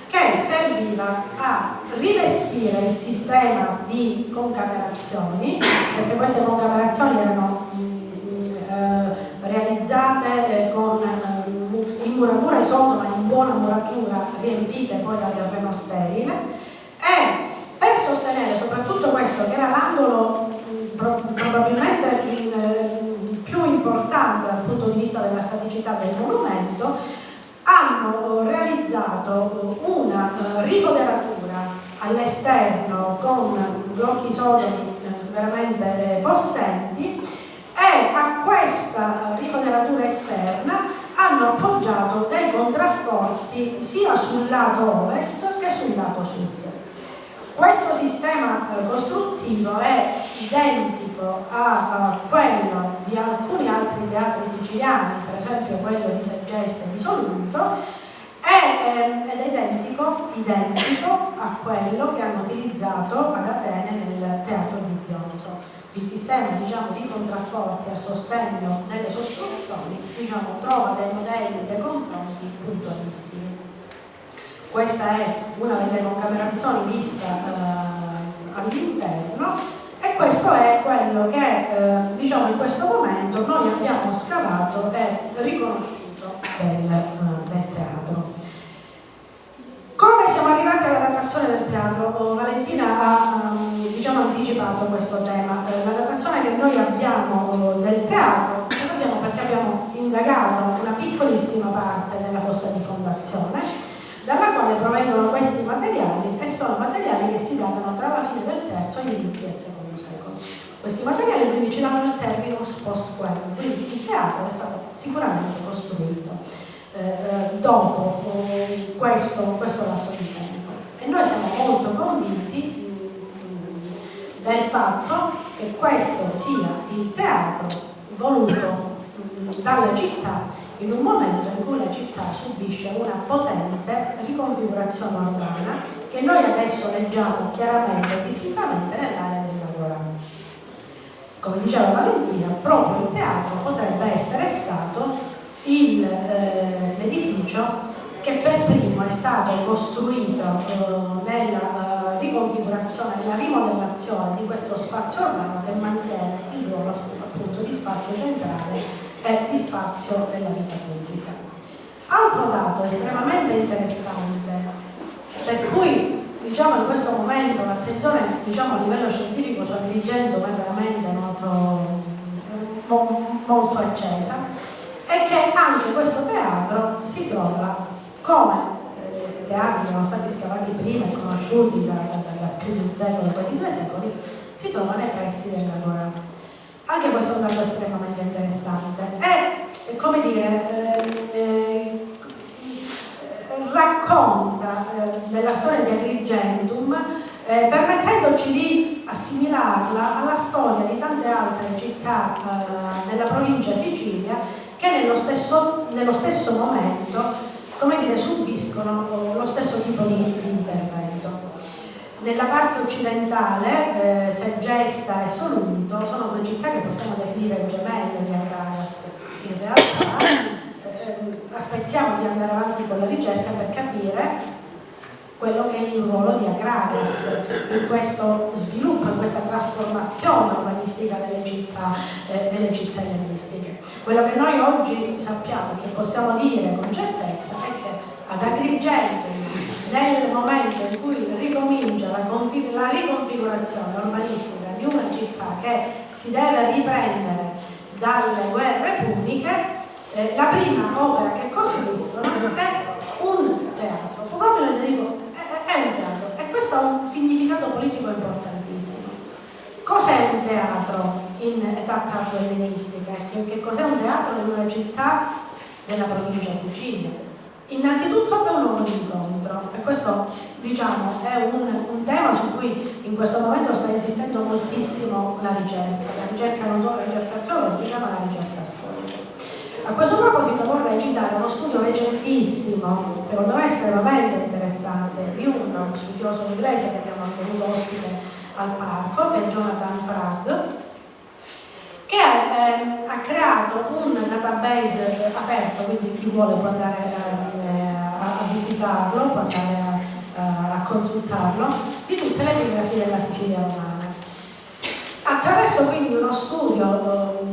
che serviva a rivestire il sistema di concaverazioni, perché queste concaverazioni erano realizzate con in muratura isotopa, ma in buona muratura, riempite poi da terreno sterile, e per sostenere soprattutto questo, che era l'angolo probabilmente più importante dal punto di vista della staticità del monumento, hanno realizzato una rifoderatura all'esterno con blocchi solidi veramente possenti, e a questa rifoderatura esterna hanno appoggiato dei contrafforti sia sul lato ovest che sul lato sud. Questo sistema costruttivo è identico a quello di alcuni altri teatri siciliani, per esempio quello di Segesta e di Solunto, ed è identico a quello che hanno utilizzato ad Atene nel teatro di Dioniso. Il sistema, diciamo, di contrafforti a sostegno delle costruzioni, diciamo, trova dei modelli, dei confronti puntualissimi. Questa è una delle concamerazioni vista all'interno, e questo è quello che diciamo in questo momento noi abbiamo scavato e riconosciuto del teatro. Come siamo arrivati alla datazione del teatro? Valentina ha diciamo, anticipato questo tema. La datazione che noi abbiamo del teatro l'abbiamo perché abbiamo indagato una piccolissima parte della fossa di fondazione, dalla quale provengono questi materiali, e sono materiali che si datano tra la fine del terzo e gli inizi del secondo secolo. Questi materiali quindi ci danno il terminus post quem, quindi il teatro è stato sicuramente costruito dopo questo lasso di tempo, e noi siamo molto convinti del fatto che questo sia il teatro voluto dalla città in un momento in cui la città subisce una potente riconfigurazione urbana che noi adesso leggiamo chiaramente e distintamente nell'area del lavoro. Come diceva Valentina, proprio il teatro potrebbe essere stato l'edificio che per primo è stato costruito nella riconfigurazione, nella rimodellazione di questo spazio urbano, che mantiene il ruolo appunto di spazio centrale e di spazio della vita pubblica. Altro dato estremamente interessante momento l'attenzione, diciamo, a livello scientifico sul Agrigento è veramente molto accesa, e che anche questo teatro si trova, come teatri che erano stati scavati prima e conosciuti da più di un secolo, quasi 2 secoli, si trova nei pressi dell'Agora. Anche questo è un dato estremamente interessante e come dire, racconta della storia di Agrigentum, permettendoci di assimilarla alla storia di tante altre città della provincia Sicilia che nello stesso momento, come dire, subiscono lo stesso tipo di intervento. Nella parte occidentale, Segesta e Solunto sono 2 città che possiamo definire gemelle di Agragas. In realtà aspettiamo di andare avanti con la ricerca per capire quello che è il ruolo di Agragas in questo sviluppo, in questa trasformazione urbanistica delle città ellenistiche. Quello che noi oggi sappiamo, che possiamo dire con certezza, è che ad Agrigento, nel momento in cui ricomincia la riconfigurazione urbanistica di una città che si deve riprendere dalle guerre puniche, la prima opera che costruiscono è un teatro, proprio nel dico, è un teatro, e questo ha un significato politico importantissimo. Cos'è un teatro in età tardo-ellenistica? Che cos'è un teatro in una città della provincia Sicilia? Innanzitutto è un luogo di incontro, e questo, diciamo, è un tema su cui in questo momento sta insistendo moltissimo la ricerca non solo la ricerca archeologica ma la ricerca storica. A questo proposito vorrei citare uno studio recentissimo, secondo me estremamente interessante, di uno studioso inglese che abbiamo anche avuto ospite al parco, che è Jonathan Fragg, che ha creato un database aperto, quindi chi vuole può andare a visitarlo, può andare a consultarlo, di tutte le biografie della Sicilia romana. Attraverso quindi uno studio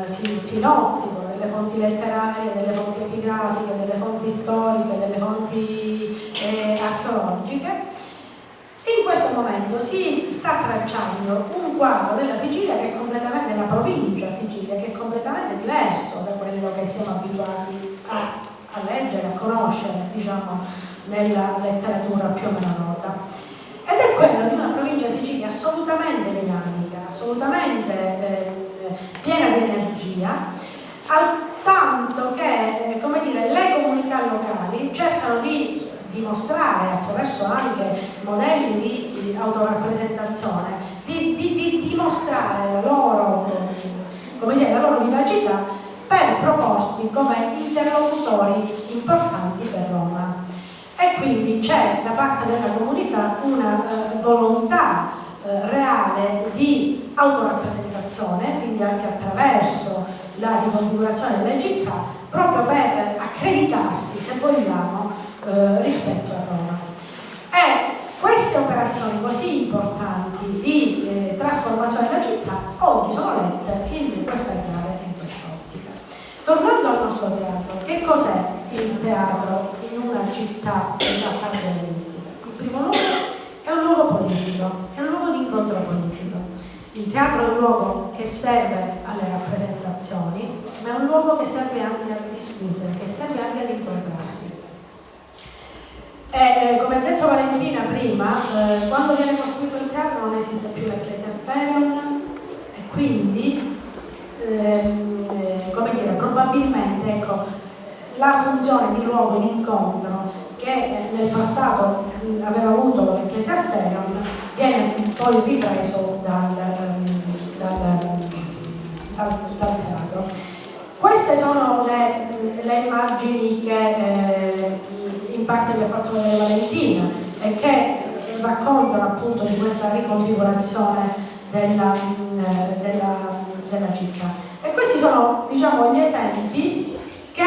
sinottico delle fonti letterarie, delle fonti epigrafiche, delle fonti storiche, delle fonti archeologiche, in questo momento si sta tracciando un quadro della Sicilia che è completamente, della provincia Sicilia, che è completamente diverso da quello che siamo abituati a leggere, a conoscere, diciamo, nella letteratura più o meno nota. Ed è quello di una provincia Sicilia assolutamente dinamica, assolutamente piena di energia, al tanto che, come dire, le comunità locali cercano di dimostrare attraverso anche modelli di autorappresentazione, di dimostrare la loro, come dire, la loro vivacità per proporsi come interlocutori importanti per Roma. E quindi c'è da parte della comunità una volontà reale di autorappresentazione, quindi anche attraverso la riconfigurazione delle città, proprio per accreditarsi, se vogliamo, rispetto a Roma. E queste operazioni così importanti di trasformazione della città oggi sono lette in questa chiave e in quest'ottica. Tornando al nostro teatro, che cos'è il teatro in una città della parte ellenistica? In primo luogo è un luogo politico, è un luogo di incontro politico. Il teatro è un luogo che serve alle rappresentazioni, ma è un luogo che serve anche a discutere, che serve anche ad incontrarsi. E come ha detto Valentina prima, quando viene costruito il teatro non esiste più l'Ecclesia Sterion, e quindi come dire, probabilmente, ecco, la funzione di luogo di incontro che nel passato aveva avuto l'Ecclesia Sterion viene poi ripreso dal teatro. Queste sono le immagini che in parte vi ha fatto vedere Valentina e che raccontano appunto di questa riconfigurazione della città. E questi sono, diciamo, gli esempi che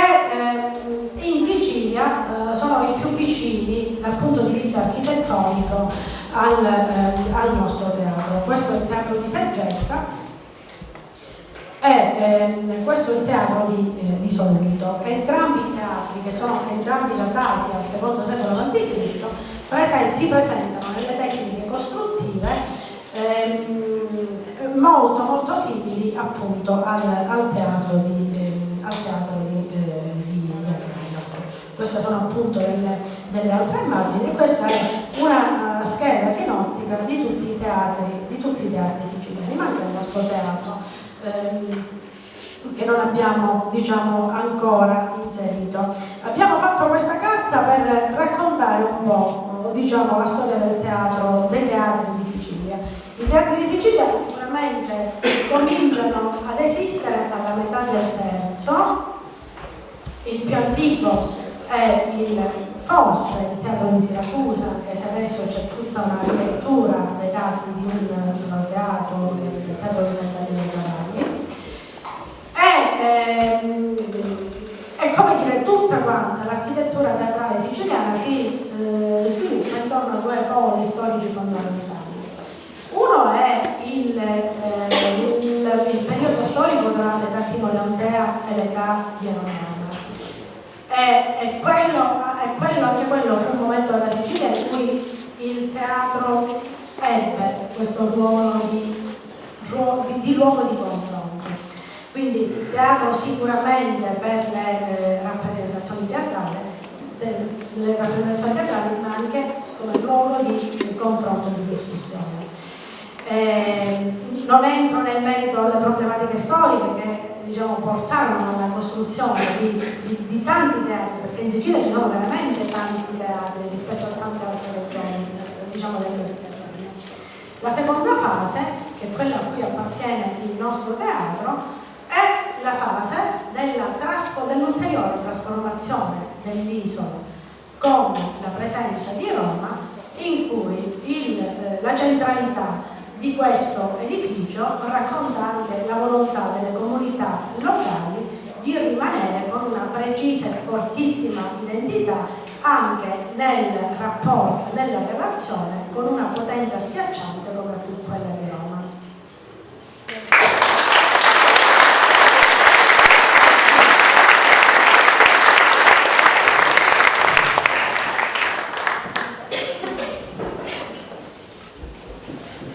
in Sicilia sono i più vicini dal punto di vista architettonico al nostro teatro. Questo è il teatro di Segesta e questo è il teatro di Solunto. Entrambi i teatri, che sono entrambi datati al secondo secolo a.C., si presentano nelle tecniche molto molto simili appunto al teatro di Aquiles. Queste sono appunto delle altre immagini e questa è una scheda sinottica di tutti i teatri siciliani, ma anche il nostro teatro che non abbiamo, diciamo, ancora inserito. Abbiamo fatto questa carta per raccontare un po', diciamo, la storia dei teatri di Sicilia. I teatri di Sicilia sicuramente cominciano ad esistere alla metà del terzo. Il più antico è forse il teatro di Siracusa, anche se adesso c'è tutta una rilettura dei dati di un teatro, del teatro di Cavalli. E come dire, tutta quanta l'architettura teatrale siciliana si sviluppa intorno a due poli storici fondamentali. Uno è il periodo storico tra l'età timo-leontea e l'età ieroniana. È anche quello fu un momento della Sicilia in cui il teatro ebbe questo ruolo di luogo di confronto. Quindi il teatro sicuramente per le rappresentazioni teatrali, ma anche come luogo di confronto e di discussione. Non entro nel merito delle problematiche storiche che, diciamo, portarono alla costruzione di tanti teatri, perché in Sicilia ci sono veramente tanti teatri rispetto a tante altre regioni, diciamo, del Mediterraneo. La seconda fase, che è quella a cui appartiene il nostro teatro, è la fase dell'ulteriore trasformazione dell'isola con la presenza di Roma, in cui la centralità di questo edificio racconta anche la volontà delle comunità locali di rimanere con una precisa e fortissima identità anche nel rapporto, nella relazione con una potenza schiacciante come fu quella di Roma.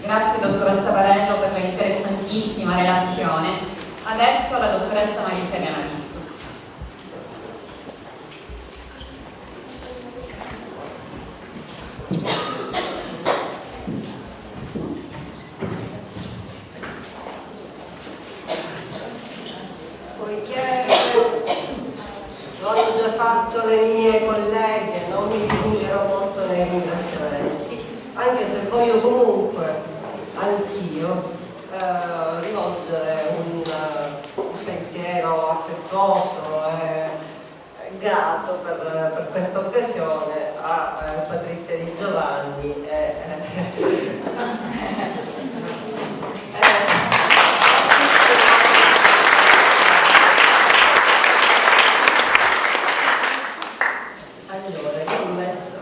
Grazie dottoressa Barello per la interessantissima relazione. Adesso la dottoressa Maria Serena Vizzo. Poiché non ho già fatto le mie colleghe, non mi dilungherò molto nei ringraziamenti, anche se voglio comunque anch'io rivolgere un pensiero affettuoso e grato per questa occasione a Patrizia Di Giovanni allora, io ho messo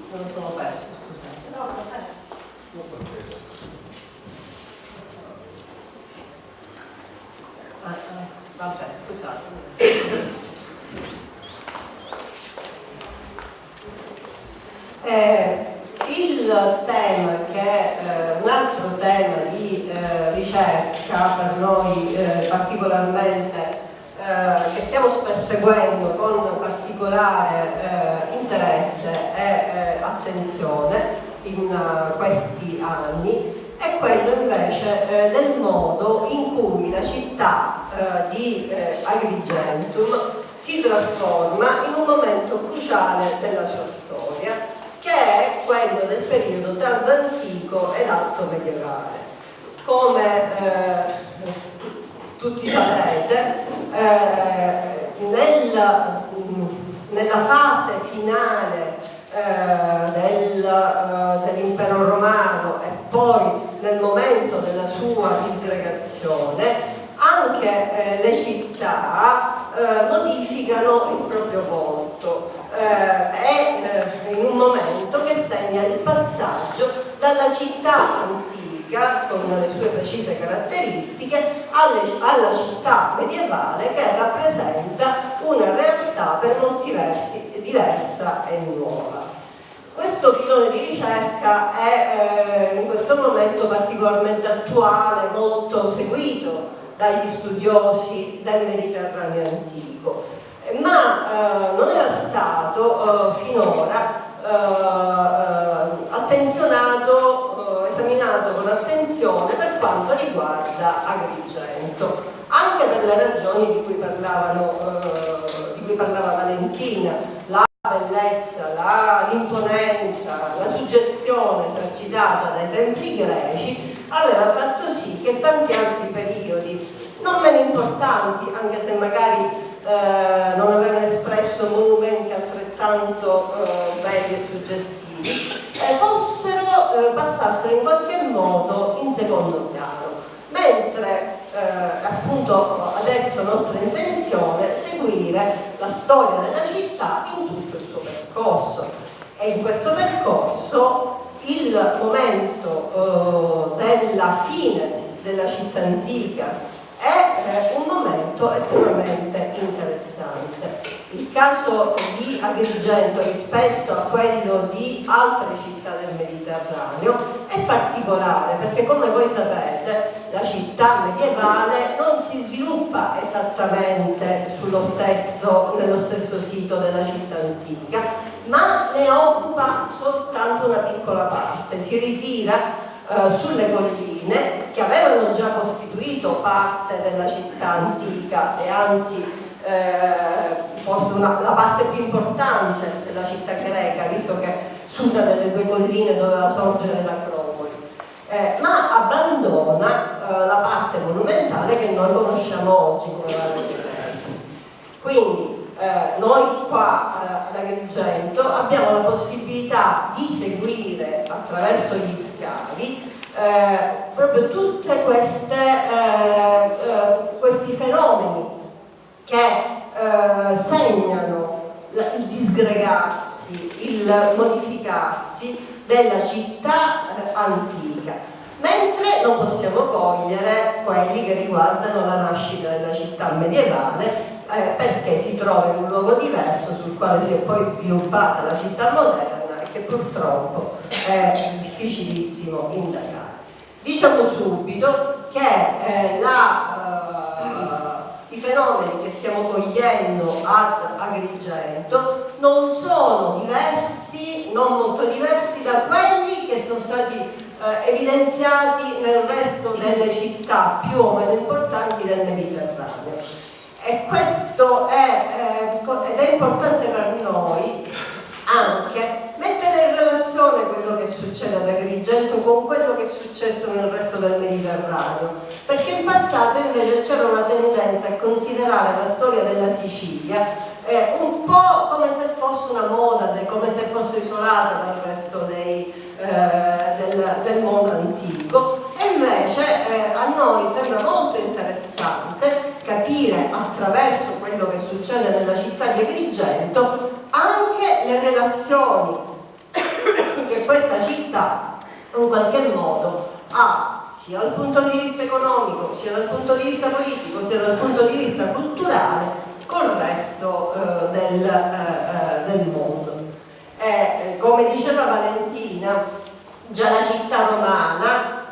non lo sono perso, scusate. No, lo sai. Vabbè, scusate. Il tema che è un altro tema di ricerca per noi particolarmente che stiamo perseguendo con particolare interesse e attenzione in questi anni è quello invece del modo in cui la città di Agrigentum si trasforma in un momento cruciale della sua storia, che è quello del periodo tardo antico ed alto medievale. Come tutti saprete, nella fase finale dell'impero romano e poi nel momento della sua disgregazione, anche le città modificano il proprio volto. È in un momento che segna il passaggio dalla città antica antica, con le sue precise caratteristiche, alla città medievale che rappresenta una realtà per molti versi diversa e nuova. Questo filone di ricerca è in questo momento particolarmente attuale, molto seguito dagli studiosi del Mediterraneo antico, ma non era stato finora esaminato con attenzione per quanto riguarda Agrigento, anche per le ragioni di cui parlava Valentina, la bellezza, l'imponenza, la suggestione esercitata dai templi greci aveva fatto sì che tanti altri periodi non meno importanti, anche se magari non avevano espresso monumenti altrettanto belli e suggestivi, passassero in qualche modo in secondo piano, mentre appunto adesso nostra intenzione è seguire la storia della città in tutto il suo percorso, e in questo percorso il momento della fine della città antica è un momento estremamente interessante. Il caso di Agrigento rispetto a quello di altre città del Mediterraneo è particolare perché, come voi sapete, la città medievale non si sviluppa esattamente nello stesso sito della città antica, ma ne occupa soltanto una piccola parte, si ritira sulle colline che avevano già costituito parte della città antica e anzi forse la parte più importante della città greca, visto che su una delle due colline doveva sorgere l'Acropoli, ma abbandona la parte monumentale che noi conosciamo oggi come Valle dei Templi. Quindi noi qua ad Agrigento abbiamo la possibilità di seguire attraverso gli scavi proprio tutte questi fenomeni che segnano il disgregarsi, il modificarsi della città antica, mentre non possiamo cogliere quelli che riguardano la nascita della città medievale, perché si trova in un luogo diverso sul quale si è poi sviluppata la città moderna e che purtroppo è difficilissimo indagare. Diciamo subito che i fenomeni che stiamo cogliendo ad Agrigento non sono diversi, non molto diversi da quelli che sono stati evidenziati nel resto delle città più o meno importanti del Mediterraneo. E questo ed è importante per noi anche mettere in relazione quello che succede ad Agrigento con quello che è successo nel resto del Mediterraneo, perché in passato invece c'era una tendenza a considerare la storia della Sicilia un po' come se fosse una moda, come se fosse isolata dal resto del mondo antico, e invece a noi sembra molto interessante capire attraverso quello che succede nella città di Agrigento anche le relazioni che questa città in qualche modo ha sia dal punto di vista economico, sia dal punto di vista politico, sia dal punto di vista culturale col resto del mondo. Come diceva Valentina, già la città romana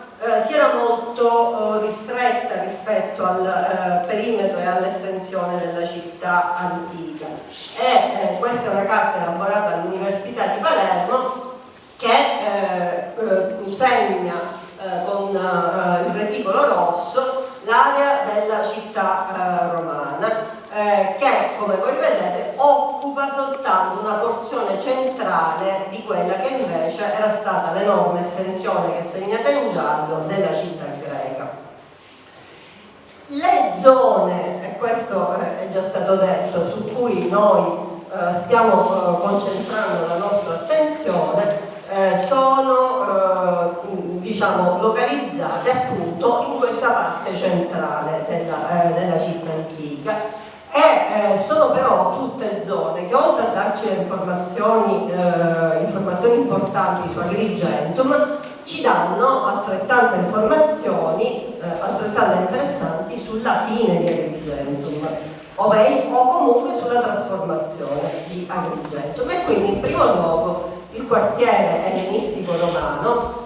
si era molto ristretta rispetto al perimetro e all'estensione della città antica, e questa è una carta elaborata all'Università di Palermo che segna con il reticolo rosso l'area della città romana, che come voi vedete occupa soltanto una porzione centrale di quella che invece era stata l'enorme estensione che è segnata in giallo della città greca. Le zone, e questo è già stato detto, su cui noi stiamo concentrando la nostra attenzione, sono diciamo localizzate appunto in questa parte centrale della città antica, e sono però tutte zone che, oltre a darci informazioni importanti su Agrigentum, ci danno altrettante informazioni, altrettanto interessanti sulla fine di Agrigentum, o comunque sulla trasformazione di Agrigentum. E quindi in primo luogo il quartiere ellenistico romano,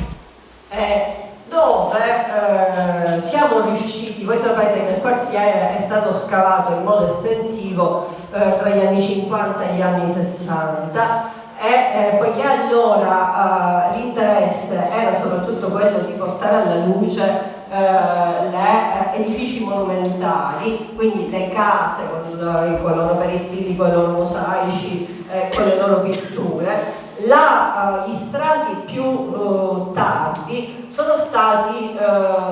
dove siamo riusciti, voi sapete che il quartiere è stato scavato in modo estensivo tra gli anni 50 e gli anni 60, e poiché allora l'interesse era soprattutto quello di portare alla luce le edifici monumentali, quindi le case con i loro peristili, con i loro mosaici, con le loro pitture, gli strati più tardi sono stati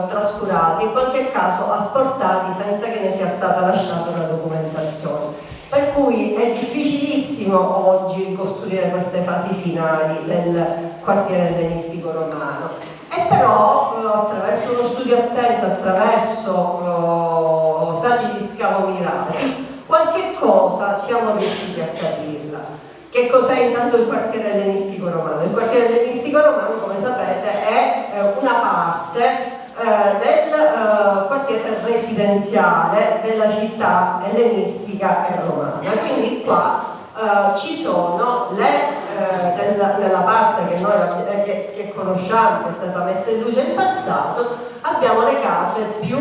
trascurati, in qualche caso asportati senza che ne sia stata lasciata una documentazione. Per cui è difficilissimo oggi ricostruire queste fasi finali del quartiere ellenistico romano. E però attraverso uno studio attento, attraverso saggi di scavo mirati, qualche cosa siamo riusciti a capirla. Che cos'è intanto il quartiere ellenistico romano? Il quartiere ellenistico romano, come sapete, è una parte del quartiere residenziale della città ellenistica e romana. Quindi qua ci sono nella parte che noi che conosciamo, che è stata messa in luce in passato, abbiamo le case più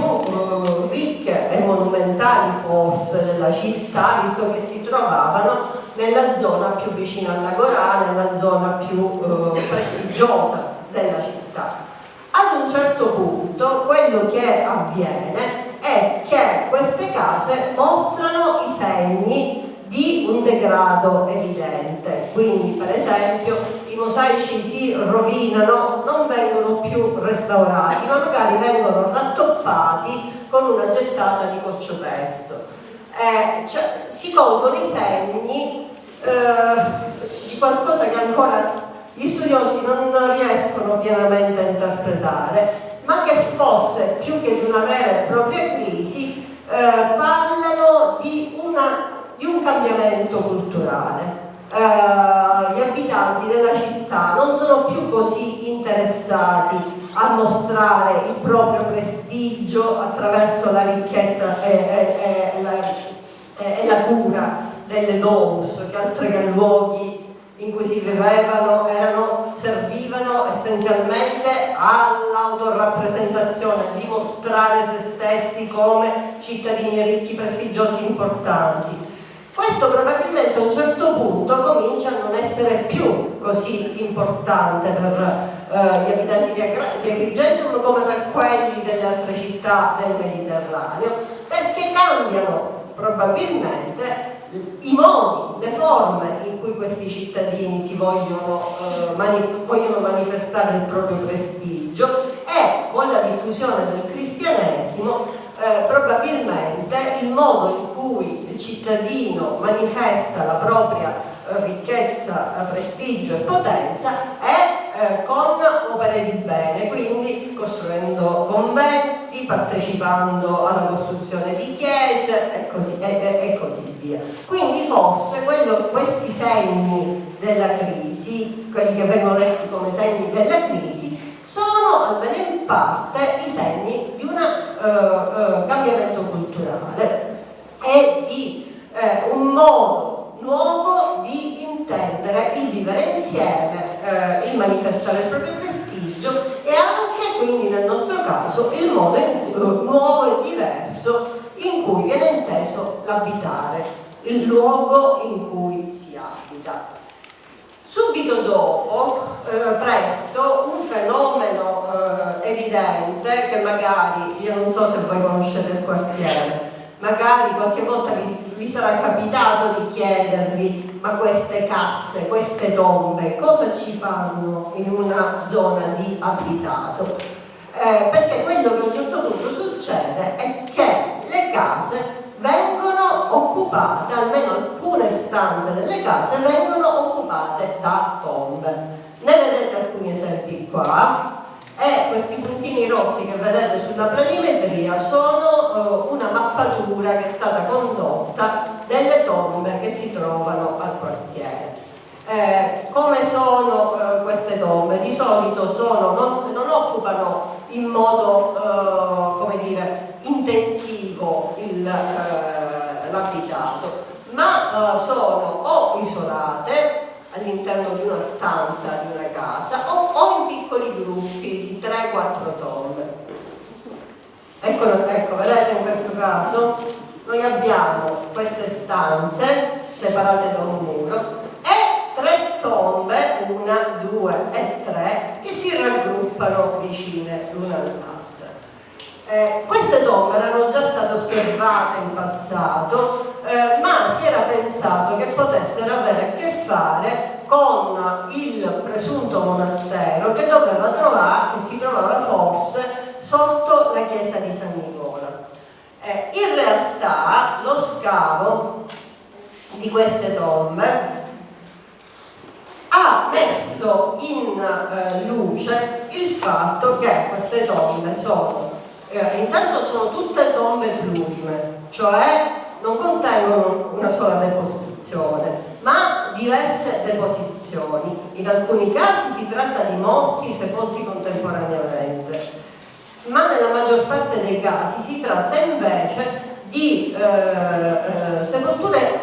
ricche e monumentali forse della città, visto che si trovavano nella zona più vicina al Lagorà, nella zona più prestigiosa della città. Ad un certo punto quello che avviene è che queste case mostrano i segni di un degrado evidente, quindi per esempio i mosaici si rovinano, non vengono più restaurati, ma magari vengono rattoppati con una gettata di cocciopezto. Cioè, si colgono i segni di qualcosa che ancora gli studiosi non riescono pienamente a interpretare, ma che forse più che di una vera e propria crisi parlano di un cambiamento culturale. Gli abitanti della città non sono più così interessati a mostrare il proprio prestigio attraverso la ricchezza e la cura delle domus, che altro che luoghi in cui si vivevano servivano essenzialmente all'autorappresentazione, a dimostrare se stessi come cittadini ricchi, prestigiosi, importanti. Questo probabilmente a un certo punto comincia a non essere più così importante per gli abitanti di Agrigentum come per quelli delle altre città del Mediterraneo, perché cambiano probabilmente i modi, le forme in cui questi cittadini si vogliono manifestare il proprio prestigio, e con la diffusione del cristianesimo probabilmente il modo in cui il cittadino manifesta la propria ricchezza, prestigio e potenza è con opere di bene, quindi costruendo conventi, partecipando alla costruzione di chiese e così via. Quindi forse questi segni della crisi, quelli che vengono letti come segni della crisi, sono almeno in parte i segni di un cambiamento culturale e di un modo nuovo di intendere il vivere insieme, il manifestare il proprio prestigio e anche quindi nel nostro caso il modo nuovo e diverso in cui viene inteso l'abitare, il luogo in cui si abita. Subito dopo, presto, un fenomeno evidente che magari, io non so se voi conoscete il quartiere, magari qualche volta vi sarà capitato di chiedervi: ma queste casse, queste tombe, cosa ci fanno in una zona di abitato? Perché quello che a un certo punto succede è che le case vengono occupate, almeno alcune stanze delle case vengono occupate da tombe. Ne vedete alcuni esempi qua, e questi puntini rossi che vedete sulla planimetria sono una mappatura che è stata condotta delle tombe che si trovano al quartiere. Come sono queste tombe? Di solito sono modo come dire, intensivo l'abitato, ma sono o isolate all'interno di una stanza di una casa o in piccoli gruppi di 3-4 tombe. Ecco, vedete, in questo caso noi abbiamo queste stanze separate da un muro e 3 tombe, 1, 2 e 3, che si raggruppano vicine l'una all'altra. Queste tombe erano già state osservate in passato, ma si era pensato che potessero avere a che fare con il presunto monastero che si trovava forse sotto la chiesa di San Nicola. In realtà lo scavo di queste tombe ha messo in luce il fatto che queste tombe intanto sono tutte tombe plurime, cioè non contengono una sola deposizione, ma diverse deposizioni. In alcuni casi si tratta di morti sepolti contemporaneamente, ma nella maggior parte dei casi si tratta invece di sepolture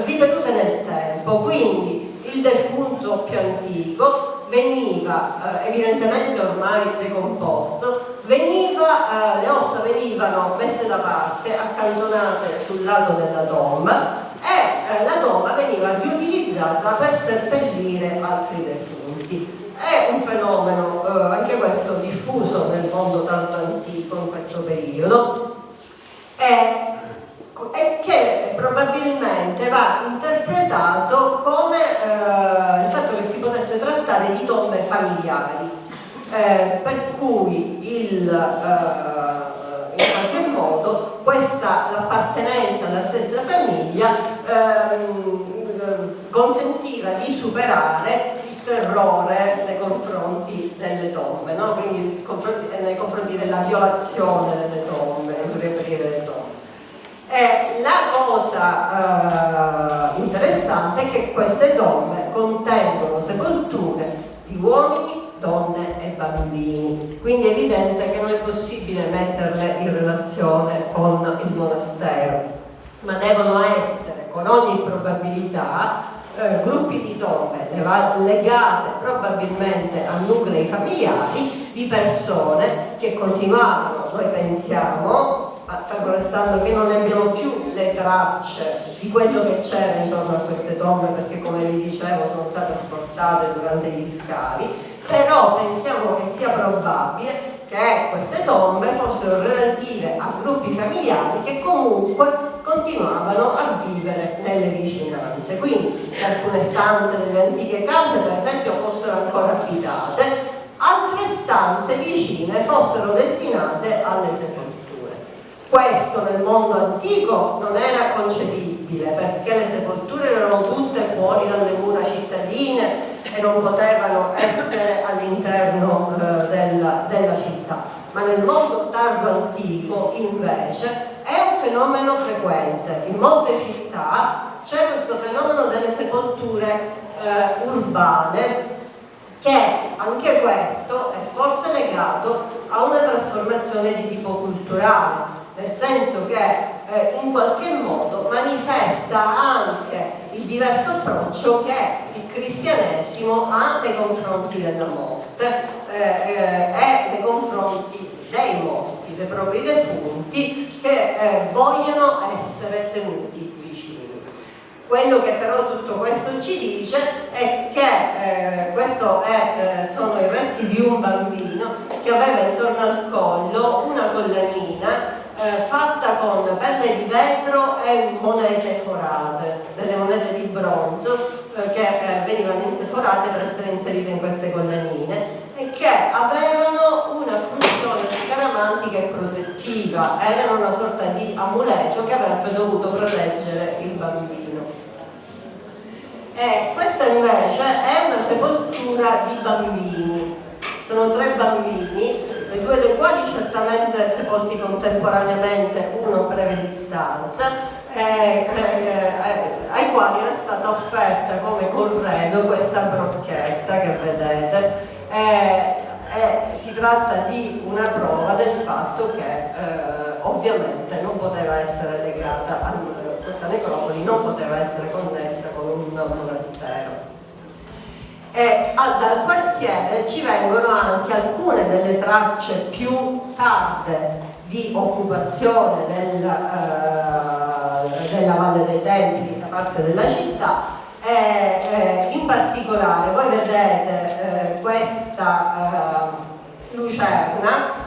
ripetute nel tempo, quindi il defunto più antico veniva evidentemente ormai decomposto, le ossa venivano messe da parte, accantonate sul lato della tomba e la tomba veniva riutilizzata per seppellire altri defunti. È un fenomeno anche questo diffuso nel mondo tanto antico in questo periodo e che probabilmente va interpretato come il fatto che si potesse trattare di tombe familiari, per cui in qualche modo l'appartenenza alla stessa famiglia consentiva di superare il terrore nei confronti delle tombe, no? Quindi nei confronti della violazione delle tombe, il reperire le tombe. La cosa interessante è che queste tombe contengono sepolture di uomini, donne e bambini, quindi è evidente che non è possibile metterle in relazione con il monastero, ma devono essere con ogni probabilità gruppi di tombe legate probabilmente a nuclei familiari di persone che continuavano, noi pensiamo, fermo restando che non ne abbiamo più le tracce di quello che c'era intorno a queste tombe, perché come vi dicevo sono state asportate durante gli scavi, però pensiamo che sia probabile che queste tombe fossero relative a gruppi familiari che comunque continuavano a vivere nelle vicinanze, quindi alcune stanze delle antiche case per esempio fossero ancora abitate, altre stanze vicine fossero destinate alle sepolture. Questo nel mondo antico non era concepibile, perché le sepolture erano tutte fuori dalle mura cittadine e non potevano essere all'interno della città. Ma nel mondo tardo antico invece è un fenomeno frequente. In molte città c'è questo fenomeno delle sepolture urbane, che anche questo è forse legato a una trasformazione di tipo culturale, nel senso che in qualche modo manifesta anche il diverso approccio che il cristianesimo ha nei confronti della morte e nei confronti dei morti, dei propri defunti che vogliono essere tenuti vicini. Quello che però tutto questo ci dice è che sono i resti di un bambino che aveva intorno al collo una collanina fatta con pelle di vetro e monete forate, delle monete di bronzo che venivano inseforate per essere inserite in queste collanine e che avevano una funzione scaramantica e protettiva, erano una sorta di amuleto che avrebbe dovuto proteggere il bambino. Questa invece è una sepoltura di bambini, sono 3 bambini, 2 dei quali certamente sepolti contemporaneamente, uno a breve distanza, ai quali era stata offerta come corredo questa brocchetta che vedete. si tratta di una prova del fatto che ovviamente non poteva essere legata questa necropoli non poteva essere connessa con un monastero. Dal quartiere ci vengono anche alcune delle tracce più tarde di occupazione della Valle dei Templi da parte della città. In particolare voi vedete questa lucerna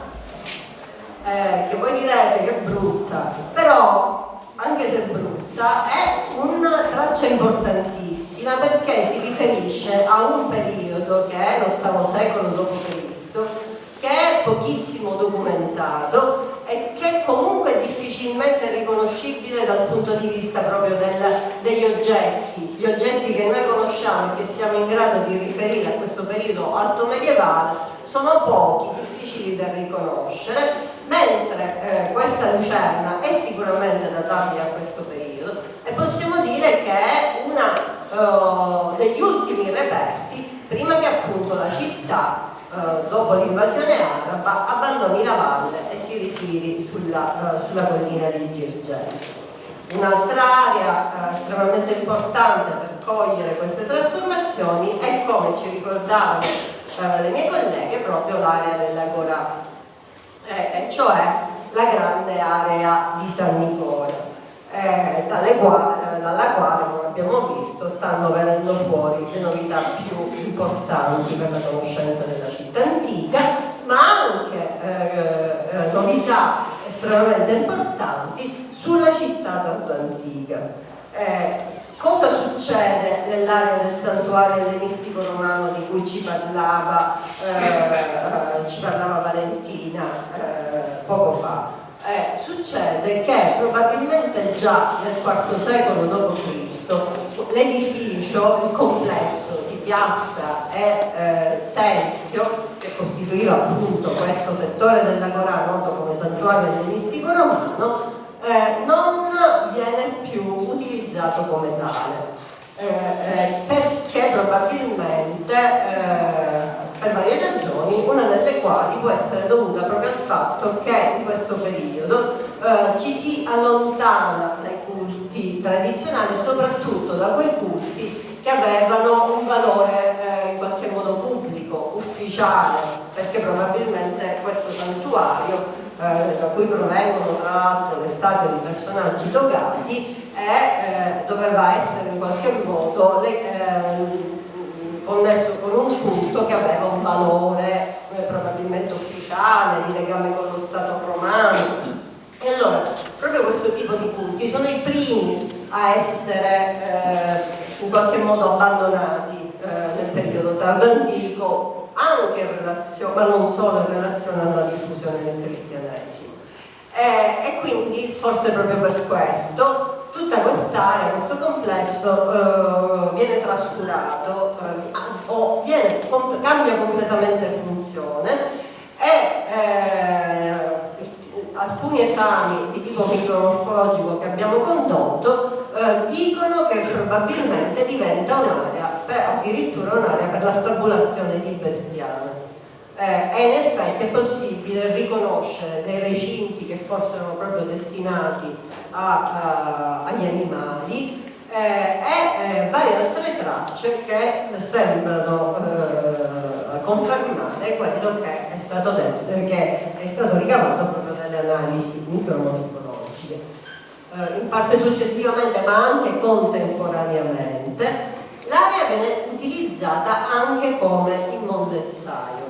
che voi direte che è brutta, però anche se brutta è una traccia importantissima perché si riferisce a un periodo che è l'VIII secolo d.C., che è pochissimo documentato e che comunque è difficilmente riconoscibile dal punto di vista proprio degli oggetti. Gli oggetti che noi conosciamo e che siamo in grado di riferire a questo periodo alto medievale sono pochi, difficili da riconoscere, mentre questa lucerna è sicuramente databile a questo periodo e possiamo dire che è una degli ultimi reperti prima che appunto la città dopo l'invasione araba abbandoni la valle e si ritiri sulla collina di Girgenti. Un'altra area estremamente importante per cogliere queste trasformazioni è, come ci ricordavano le mie colleghe, proprio l'area dell'Agorà, e cioè la grande area di San Nicola, dalla quale, come abbiamo visto, stanno venendo fuori le novità più importanti per la conoscenza della città antica, ma anche novità estremamente importanti sulla città tardo-antica. Cosa succede nell'area del santuario ellenistico romano di cui ci parlava Valentina poco fa? Succede che probabilmente già nel IV secolo d.C. l'edificio, il complesso di piazza e tempio, che costituiva appunto questo settore dell'Agorà noto come santuario ellenistico romano, non viene più utilizzato come tale, perché probabilmente per varie ragioni, una delle quali può essere dovuta proprio al fatto che in questo periodo ci si allontana dai culti tradizionali e soprattutto da quei culti che avevano un valore in qualche modo pubblico, ufficiale, perché probabilmente questo santuario da cui provengono tra l'altro le statue di personaggi togati e doveva essere in qualche modo connesso con un culto che aveva un valore probabilmente ufficiale, di legame con lo Stato romano. E allora proprio questo tipo di culti sono i primi a essere in qualche modo abbandonati nel periodo tardo-antico, anche in relazione, ma non solo in relazione alla diffusione del cristianesimo. E quindi forse proprio per questo tutta quest'area, questo complesso viene trascurato o cambia completamente funzione e alcuni esami di tipo micromorfologico che abbiamo condotto dicono che probabilmente diventa un'area, addirittura un'area per la stabulazione di bestiame. E in effetti è possibile riconoscere dei recinti che forse erano proprio destinati agli animali e varie altre tracce che sembrano confermare quello che è stato detto, che è stato ricavato proprio dalle analisi micromorfologiche. In parte successivamente ma anche contemporaneamente l'area viene utilizzata anche come immondezzaio.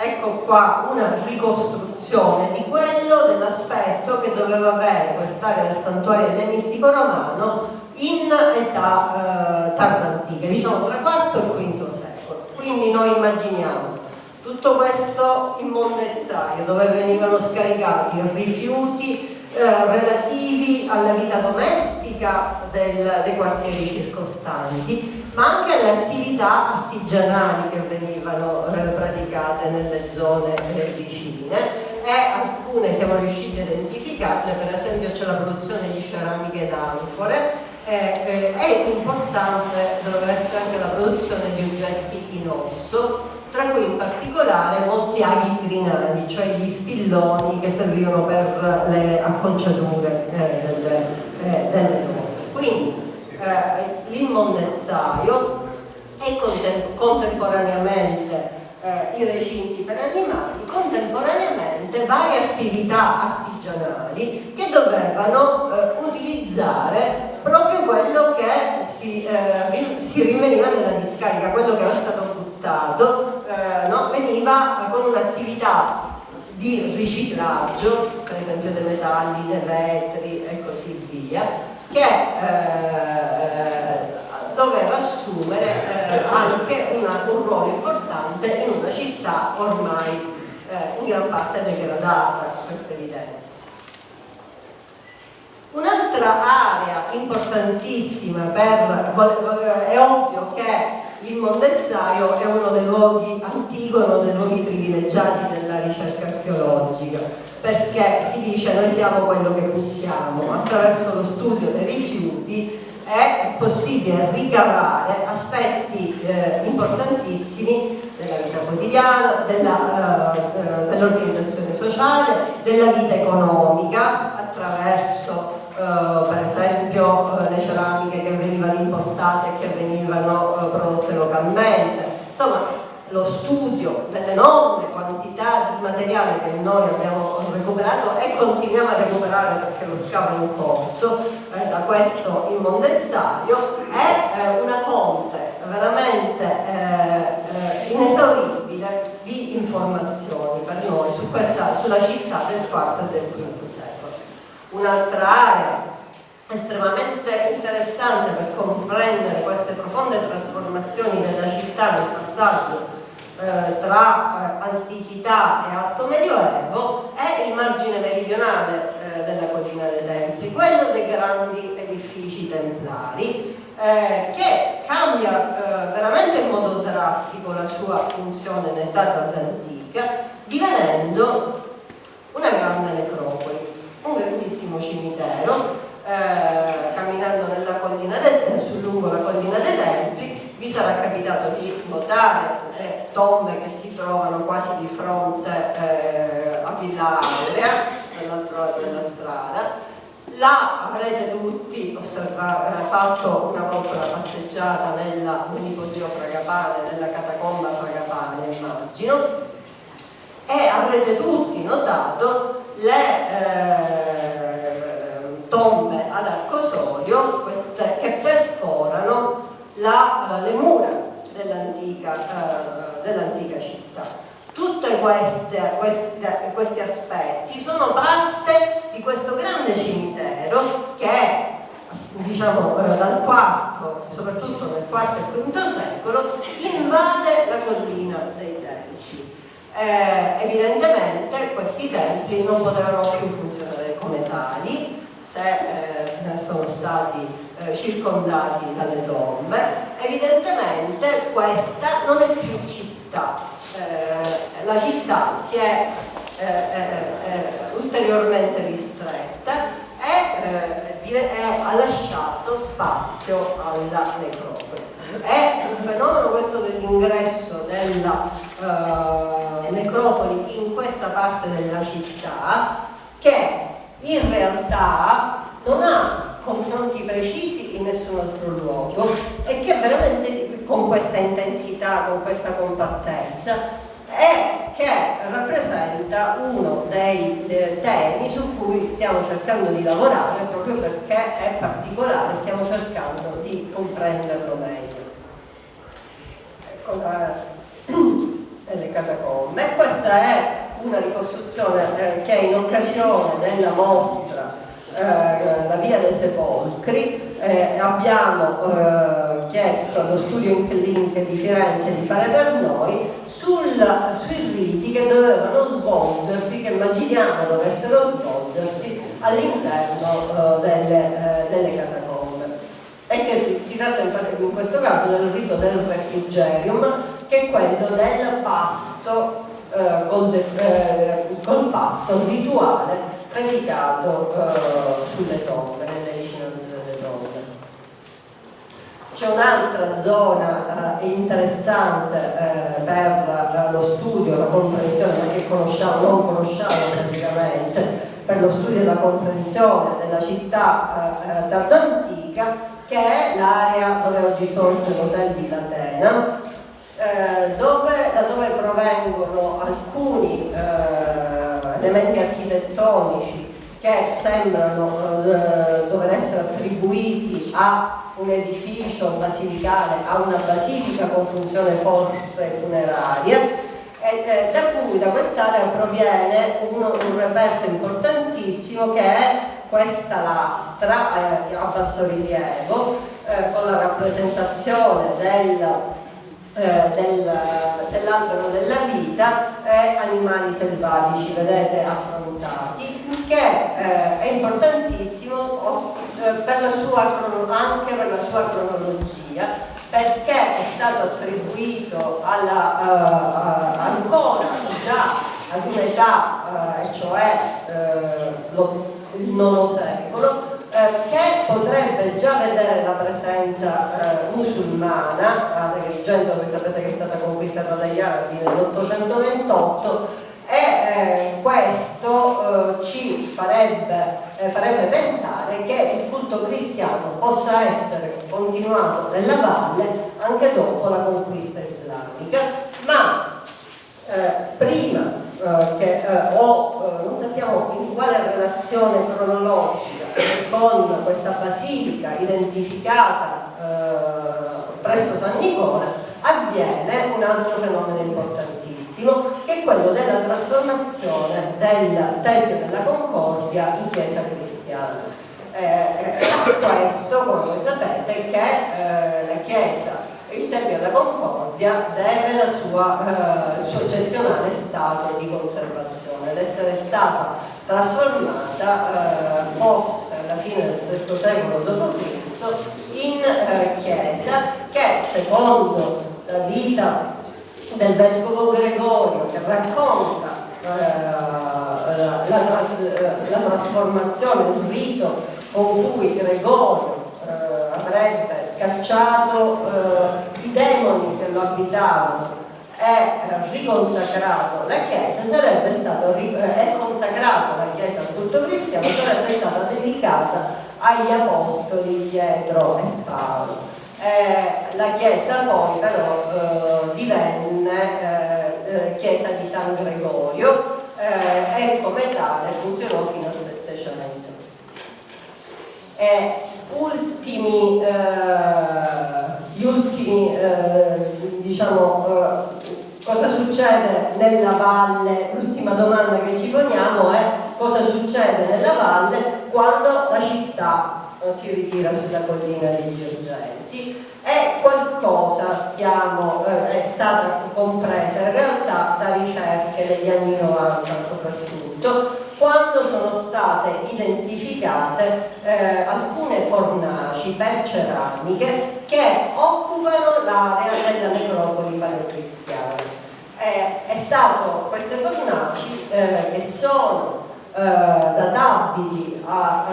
Ecco qua una ricostruzione di quello, dell'aspetto che doveva avere quest'area del santuario ellenistico romano in età tardo-antica, diciamo tra IV e V secolo. Quindi noi immaginiamo tutto questo immondezzaio dove venivano scaricati rifiuti relativi alla vita domestica dei quartieri circostanti, ma anche alle attività artigianali che venivano praticate nelle zone vicine, e alcune siamo riusciti a identificarle. Per esempio c'è la produzione di ceramiche d'anfore, è importante, doveva essere anche la produzione di oggetti in osso, tra cui in particolare molti aghi crinali, cioè gli spilloni che servivano per le acconciature delle donne. Quindi l'immondezzaio e contemporaneamente i recinti per animali, contemporaneamente varie attività artigianali che dovevano utilizzare proprio quello che si rinveniva nella discarica, quello che era stato buttato, veniva con un'attività di riciclaggio, per esempio dei metalli, dei vetri e così via, che doveva assumere anche un ruolo importante in una città ormai in gran parte degradata, questo è evidente. Un'altra area importantissima è ovvio che l'immondezzaio è uno dei luoghi antico, uno dei luoghi privilegiati della ricerca archeologica, perché si dice noi siamo quello che buttiamo. Attraverso lo studio dei rifiuti è possibile ricavare aspetti importantissimi della vita quotidiana, dell'organizzazione sociale, della vita economica, attraverso per esempio le ceramiche che venivano importate e che venivano prodotte localmente. Insomma, lo studio dell'enorme quantità di materiale che noi abbiamo recuperato e continuiamo a recuperare perché lo scavo è in corso da questo immondezzaio è una fonte veramente inesauribile di informazioni per noi sulla città del IV e del V secolo. Un'altra area estremamente interessante per comprendere queste profonde trasformazioni della città nel passaggio tra antichità e alto medioevo è il margine meridionale della collina dei Templi, quello dei grandi edifici templari, che cambia veramente in modo drastico la sua funzione in età tarda-antica, divenendo una grande necropoli, un grandissimo cimitero. Camminando nella collina lungo la collina dei Templi vi sarà capitato di notare le tombe che si trovano quasi di fronte a Villa Aurea, dall'altro lato della strada. Là avrete tutti fatto una volta una passeggiata nell'ipogeo Fragapane, nella catacomba Fragapane, immagino, e avrete tutti notato le tombe ad arcosolio che perforano le mura dell'antica città. Tutti questi aspetti sono parte di questo grande cimitero che, diciamo, dal IV, soprattutto nel IV e V secolo, invade la collina dei Templi. Evidentemente questi templi non potevano più funzionare come tali se sono stati circondati dalle tombe. Evidentemente questa non è più città, la città si è ulteriormente ristretta e ha lasciato spazio alla necropoli. È un fenomeno questo dell'ingresso della necropoli in questa parte della città che in realtà non ha confronti precisi in nessun altro luogo e che veramente con questa intensità, con questa compattezza e che rappresenta uno dei temi su cui stiamo cercando di lavorare proprio perché è particolare, stiamo cercando di comprenderlo meglio. Delle catacombe. Questa è una ricostruzione che in occasione della mostra La Via dei Sepolcri abbiamo chiesto allo studio Inklink di Firenze di fare per noi sui riti che dovevano svolgersi, che immaginiamo dovessero svolgersi all'interno delle catacombe. E che si tratta in questo caso del rito del refrigerium, che è quello del pasto col pasto rituale praticato sulle tombe, nelle vicinanze delle tombe. c'è un'altra zona interessante per lo studio, la comprensione, ma che non conosciamo praticamente, per lo studio e la comprensione della città tardo-antica, che è l'area dove oggi sorge l'Hotel di Latena, da dove provengono alcuni elementi architettonici che sembrano dover essere attribuiti a un edificio basilicale, a una basilica con funzione forse funeraria, e da quest'area proviene un reperto importantissimo, che è questa lastra a basso rilievo con la rappresentazione dell'albero della vita e animali selvatici, vedete, affrontati, che è importantissimo anche per la sua cronologia, perché è stato attribuito ancora già ad un'età, cioè il IX secolo, che potrebbe già vedere la presenza musulmana. Agrigento, voi sapete che è stata conquistata dagli arabi nell'828, e questo ci farebbe pensare che il culto cristiano possa essere continuato nella valle anche dopo la conquista islamica, ma prima non sappiamo in quale relazione cronologica con questa basilica identificata presso San Nicola avviene un altro fenomeno importantissimo, che è quello della trasformazione del Tempio della Concordia in chiesa cristiana. Questo, come voi sapete, che la chiesa, il Tempio della Concordia, deve il suo eccezionale stato di conservazione, l'essere stata trasformata forse alla fine del VI secolo d.C. in chiesa, che secondo la vita del vescovo Gregorio, che racconta la trasformazione, il rito con cui Gregorio avrebbe scacciato i demoni che lo abitavano e riconsacrato la chiesa, è consacrato la chiesa al culto cristiano, sarebbe stata dedicata agli apostoli Pietro e Paolo. La chiesa poi però divenne chiesa di San Gregorio e come tale funzionò fino al Settecento. Cosa succede nella valle? L'ultima domanda che ci poniamo è: cosa succede nella valle quando la città si ritira sulla collina dei Girgenti? E qualcosa è stata compresa in realtà da ricerche degli anni 90 soprattutto, quando sono state identificate alcune fornaci per ceramiche che occupano l'area della necropoli paleocristiana. Queste fornaci che sono databili tra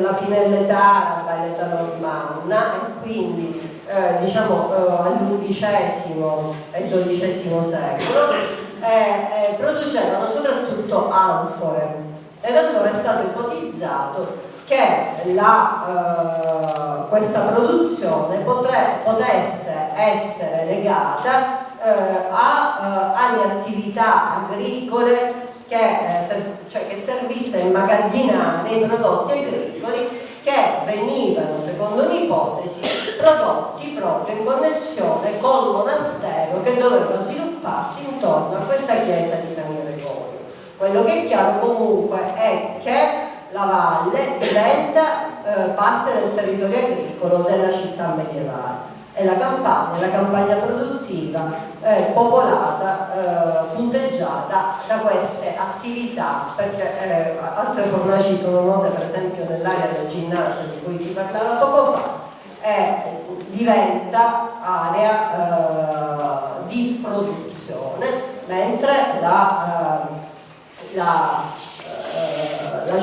la fine dell'età e l'età normanna, e quindi all'XI e XII secolo, producevano soprattutto anfore, ed allora è stato ipotizzato che questa produzione potesse essere legata alle attività agricole, che servisse a immagazzinare i prodotti agricoli che venivano, secondo un'ipotesi, prodotti proprio in connessione col monastero che doveva svilupparsi intorno a questa chiesa di San Gregorio. Quello che è chiaro comunque è che la valle diventa parte del territorio agricolo della città medievale, e la campagna produttiva popolata, punteggiata da queste attività, perché altre fornaci sono note per esempio nell'area del ginnasio di cui si parlava poco fa, diventa area di produzione, mentre la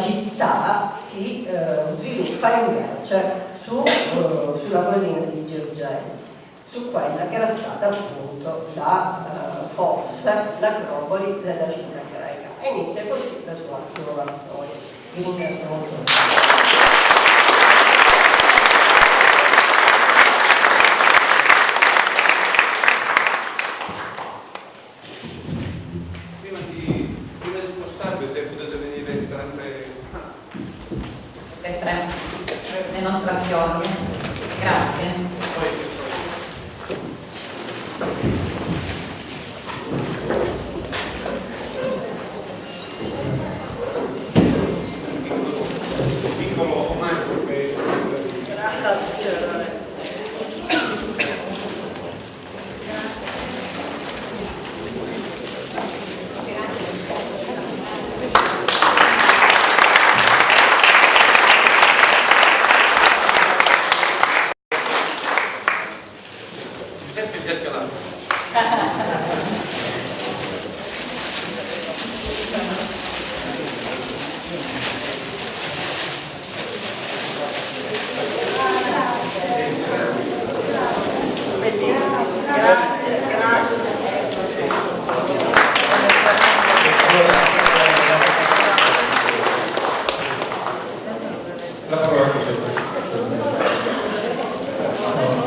città si sviluppa invece sulla collina di Girgenti, su quella che era stata appunto forse l'acropoli della città greca. E inizia così la sua nuova storia. Vi ringrazio molto. Prima di spostarvi, se potete venire entrambe Le tre, le nostre azioni. Grazie. piccolo omaggio che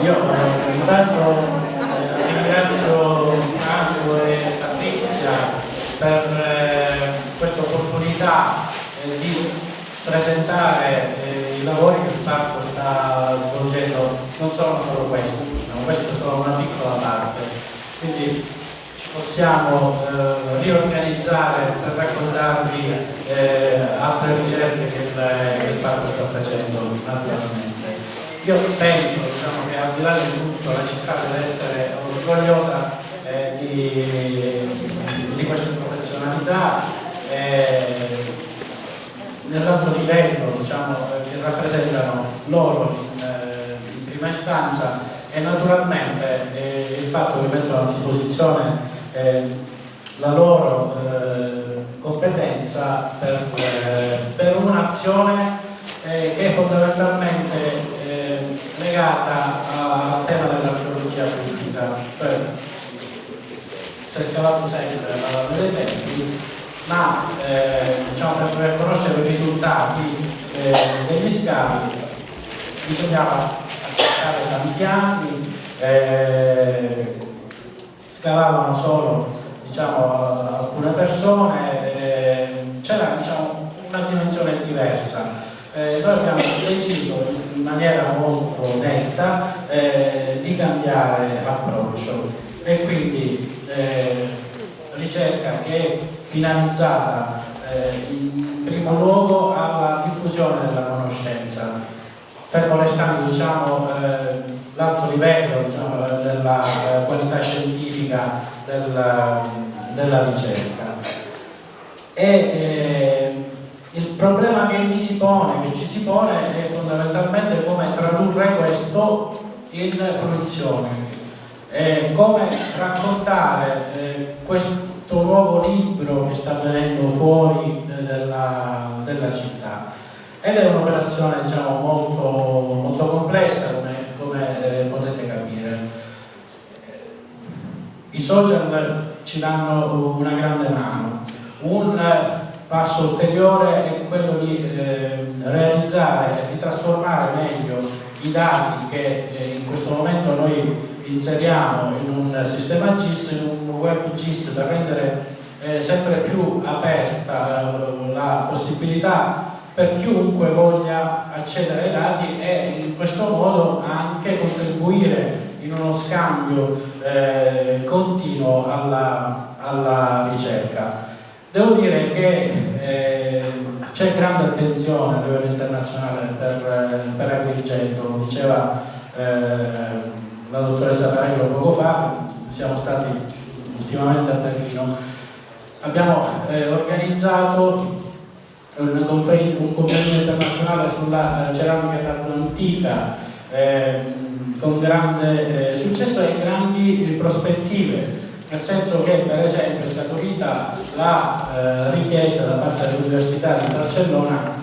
Io intanto ringrazio Franco e Patrizia per questa opportunità di presentare i lavori che il parco sta svolgendo. Non sono solo questo, ma questa è solo una piccola parte, quindi ci possiamo riorganizzare per raccontarvi altre ricerche che il parco sta facendo naturalmente. Io penso che al di là di tutto la città deve essere orgogliosa di queste professionalità nell'altro livello che rappresentano loro in prima istanza e naturalmente il fatto che mettono a disposizione la loro competenza per un'azione che è fondamentalmente legata al tema dell'archeologia pubblica. Cioè, si è scavato sempre la Valle dei Templi, ma per conoscere i risultati degli scavi bisognava aspettare tanti anni, scavavano solo alcune persone, c'era una dimensione diversa. Noi abbiamo deciso in maniera molto netta di cambiare approccio e quindi ricerca che è finalizzata in primo luogo alla diffusione della conoscenza, fermo restando l'alto livello della qualità scientifica della ricerca. Il problema che ci si pone è fondamentalmente come tradurre questo in fruizione, come raccontare questo nuovo libro che sta venendo fuori della città. Ed è un'operazione molto, molto complessa, come potete capire. I social ci danno una grande mano. Un passo ulteriore è quello di realizzare e di trasformare meglio i dati che in questo momento noi inseriamo in un sistema GIS, in un web GIS, per rendere sempre più aperta la possibilità per chiunque voglia accedere ai dati e in questo modo anche contribuire in uno scambio continuo alla ricerca. Devo dire che c'è grande attenzione a livello internazionale per Agrigento, diceva la dottoressa Parello poco fa, siamo stati ultimamente a Berlino. Abbiamo organizzato un convegno internazionale sulla ceramica tardo antica con grande successo e grandi prospettive. Nel senso che, per esempio, è scaturita la richiesta da parte dell'Università di Barcellona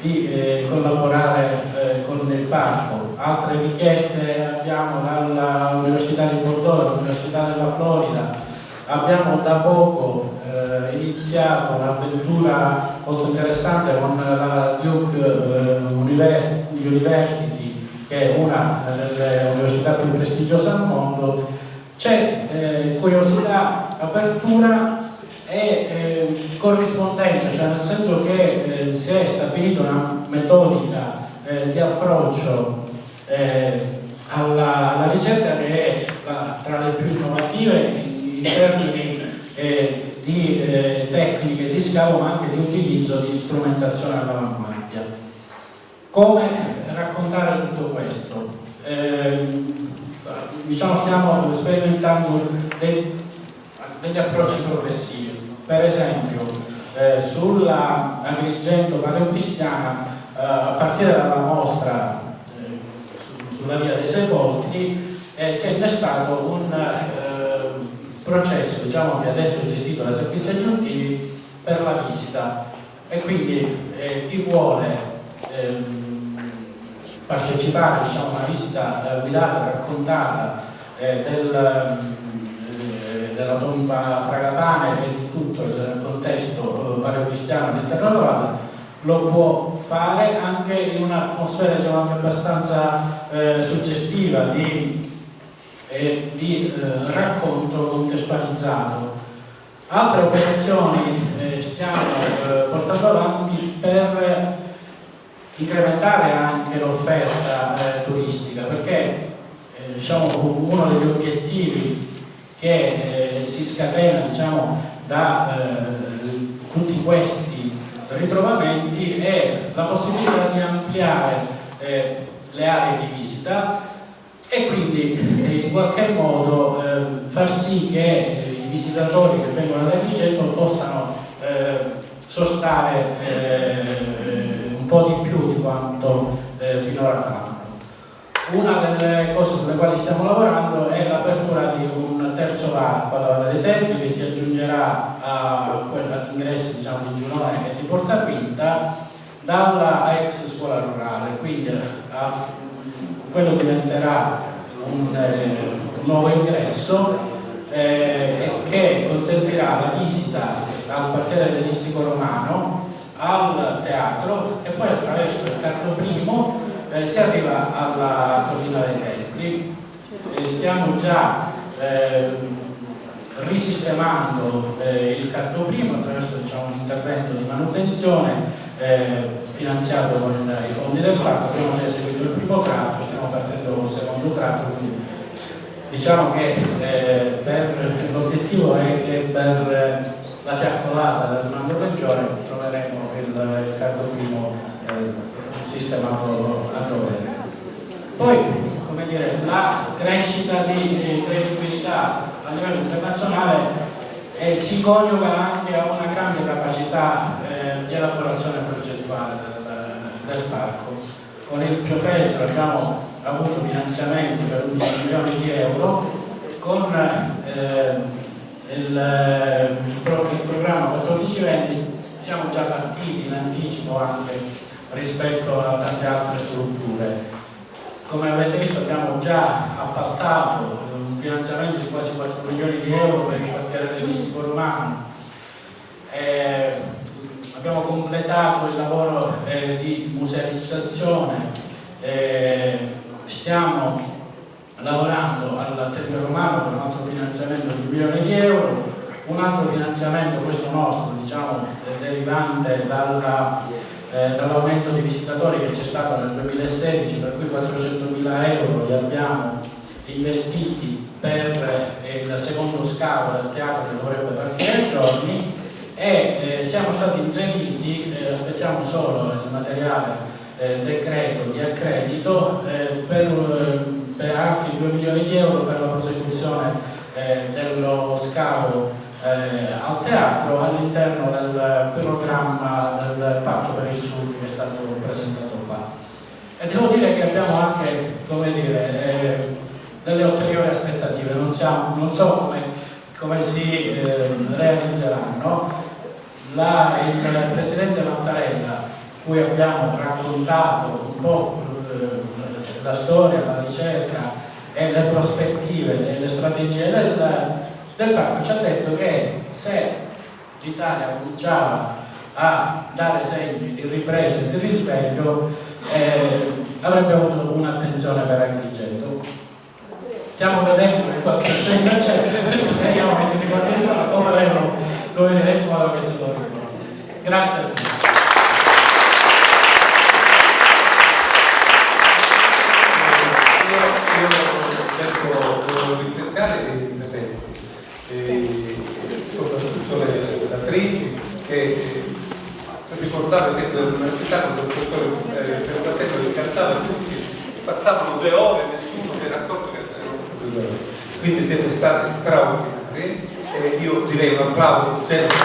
di collaborare con il parco. Altre richieste abbiamo dall'Università di Bordeaux, dall'Università della Florida. Abbiamo da poco iniziato un'avventura molto interessante con la Duke University, che è una delle università più prestigiose al mondo. C'è curiosità, apertura e corrispondenza, cioè nel senso che si è stabilita una metodica di approccio alla ricerca che è tra le più innovative in termini di tecniche di scavo, ma anche di utilizzo di strumentazione all'avanguardia. Come raccontare tutto questo? Diciamo, stiamo sperimentando degli approcci progressivi. Per esempio, sulla Agrigento paleocristiana, a partire dalla mostra sulla via dei Sepolcri, si è innestato un processo, diciamo, che adesso è gestito da servizi aggiuntivi per la visita, e quindi chi vuole partecipare, diciamo, a una visita guidata, raccontata della tomba Fragapane e di tutto il contesto paleocristiano all'interno della valle, lo può fare anche in un'atmosfera, diciamo, anche abbastanza suggestiva di racconto contestualizzato. Altre operazioni stiamo portando avanti per incrementare anche l'offerta turistica, perché diciamo, uno degli obiettivi che si scatena, diciamo, da tutti questi ritrovamenti è la possibilità di ampliare le aree di visita e quindi in qualche modo far sì che i visitatori che vengono ad Agrigento possano sostare un po' di più di quanto finora fanno. Una delle cose sulle quali stiamo lavorando è l'apertura di un terzo varco alla Valle dei Templi, che si aggiungerà all'ingresso, diciamo, di Giunone e di Porta Quinta dalla ex scuola rurale, quindi quello diventerà un nuovo ingresso che consentirà la visita al quartiere dell'istico romano, al teatro, e poi attraverso il Cardo I si arriva alla collina dei Templi. Stiamo già risistemando il Cardo I attraverso, diciamo, un intervento di manutenzione finanziato con i fondi del parco. Abbiamo già eseguito il primo tratto, stiamo partendo con il secondo tratto, quindi diciamo che l'obiettivo è che per la fiaccolata del Mando Peggiore troveremo il Cardo I sistemato a dovere. Poi, come dire, la crescita di credibilità a livello internazionale si coniuga anche a una grande capacità di elaborazione progettuale del parco. Con il Piofest abbiamo avuto finanziamenti per 11 milioni di euro, con il programma 14-20 siamo già partiti in anticipo anche rispetto a tante altre strutture. Come avete visto, abbiamo già appaltato un finanziamento di quasi 4 milioni di euro per il quartiere dell'istico romano. Abbiamo completato il lavoro di musealizzazione, stiamo lavorando al Tempio Romano per un altro finanziamento di 1 milione di euro, un altro finanziamento, questo nostro, diciamo, derivante dall'aumento di visitatori che c'è stato nel 2016, per cui 400.000 euro li abbiamo investiti per il secondo scavo del teatro che dovrebbe partire a giorni, e siamo stati inseriti, aspettiamo solo il materiale decreto di accredito per altri 2 milioni di euro per la prosecuzione dello scavo al teatro all'interno del programma del Patto per il Sud che è stato presentato qua. E devo dire che abbiamo anche, come dire, delle ulteriori aspettative, non so come si realizzeranno. Il presidente Mattarella cui abbiamo raccontato un po' la storia, la ricerca e le prospettive e le strategie del parco, ci ha detto che se l'Italia cominciava a dare segni di ripresa e di risveglio avrebbe avuto un'attenzione per Agrigento. Stiamo vedendo che qualche segno c'è, speriamo che si ricordi come lo vedremo quando che si lo ricordi. Grazie a tutti. Cerco di ringraziare i presenti, soprattutto le attrici che ricordavo che all'università il professore Ferratello li cantava tutti, passavano 2 ore e nessuno si era accorto che erano 2 ore. Quindi siete stati straordinari e io direi un applauso sempre.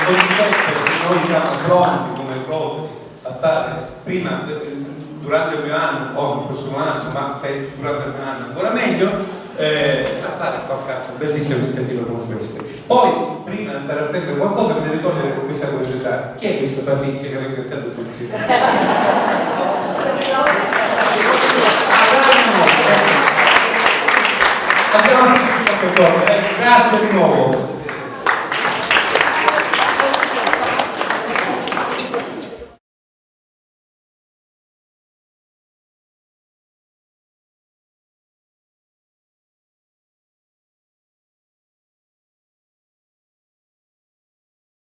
Poi noi siamo pronti come pronti a stare prima durante il mio anno o il prossimo anno, ma se durante il mio anno ancora meglio, a fare qualche bellissima iniziativa come questa. Poi prima di andare a prendere qualcosa mi ricordo con questa curiosità, chi è questa Patrizia che ha ringraziato tutti? Grazie di nuovo.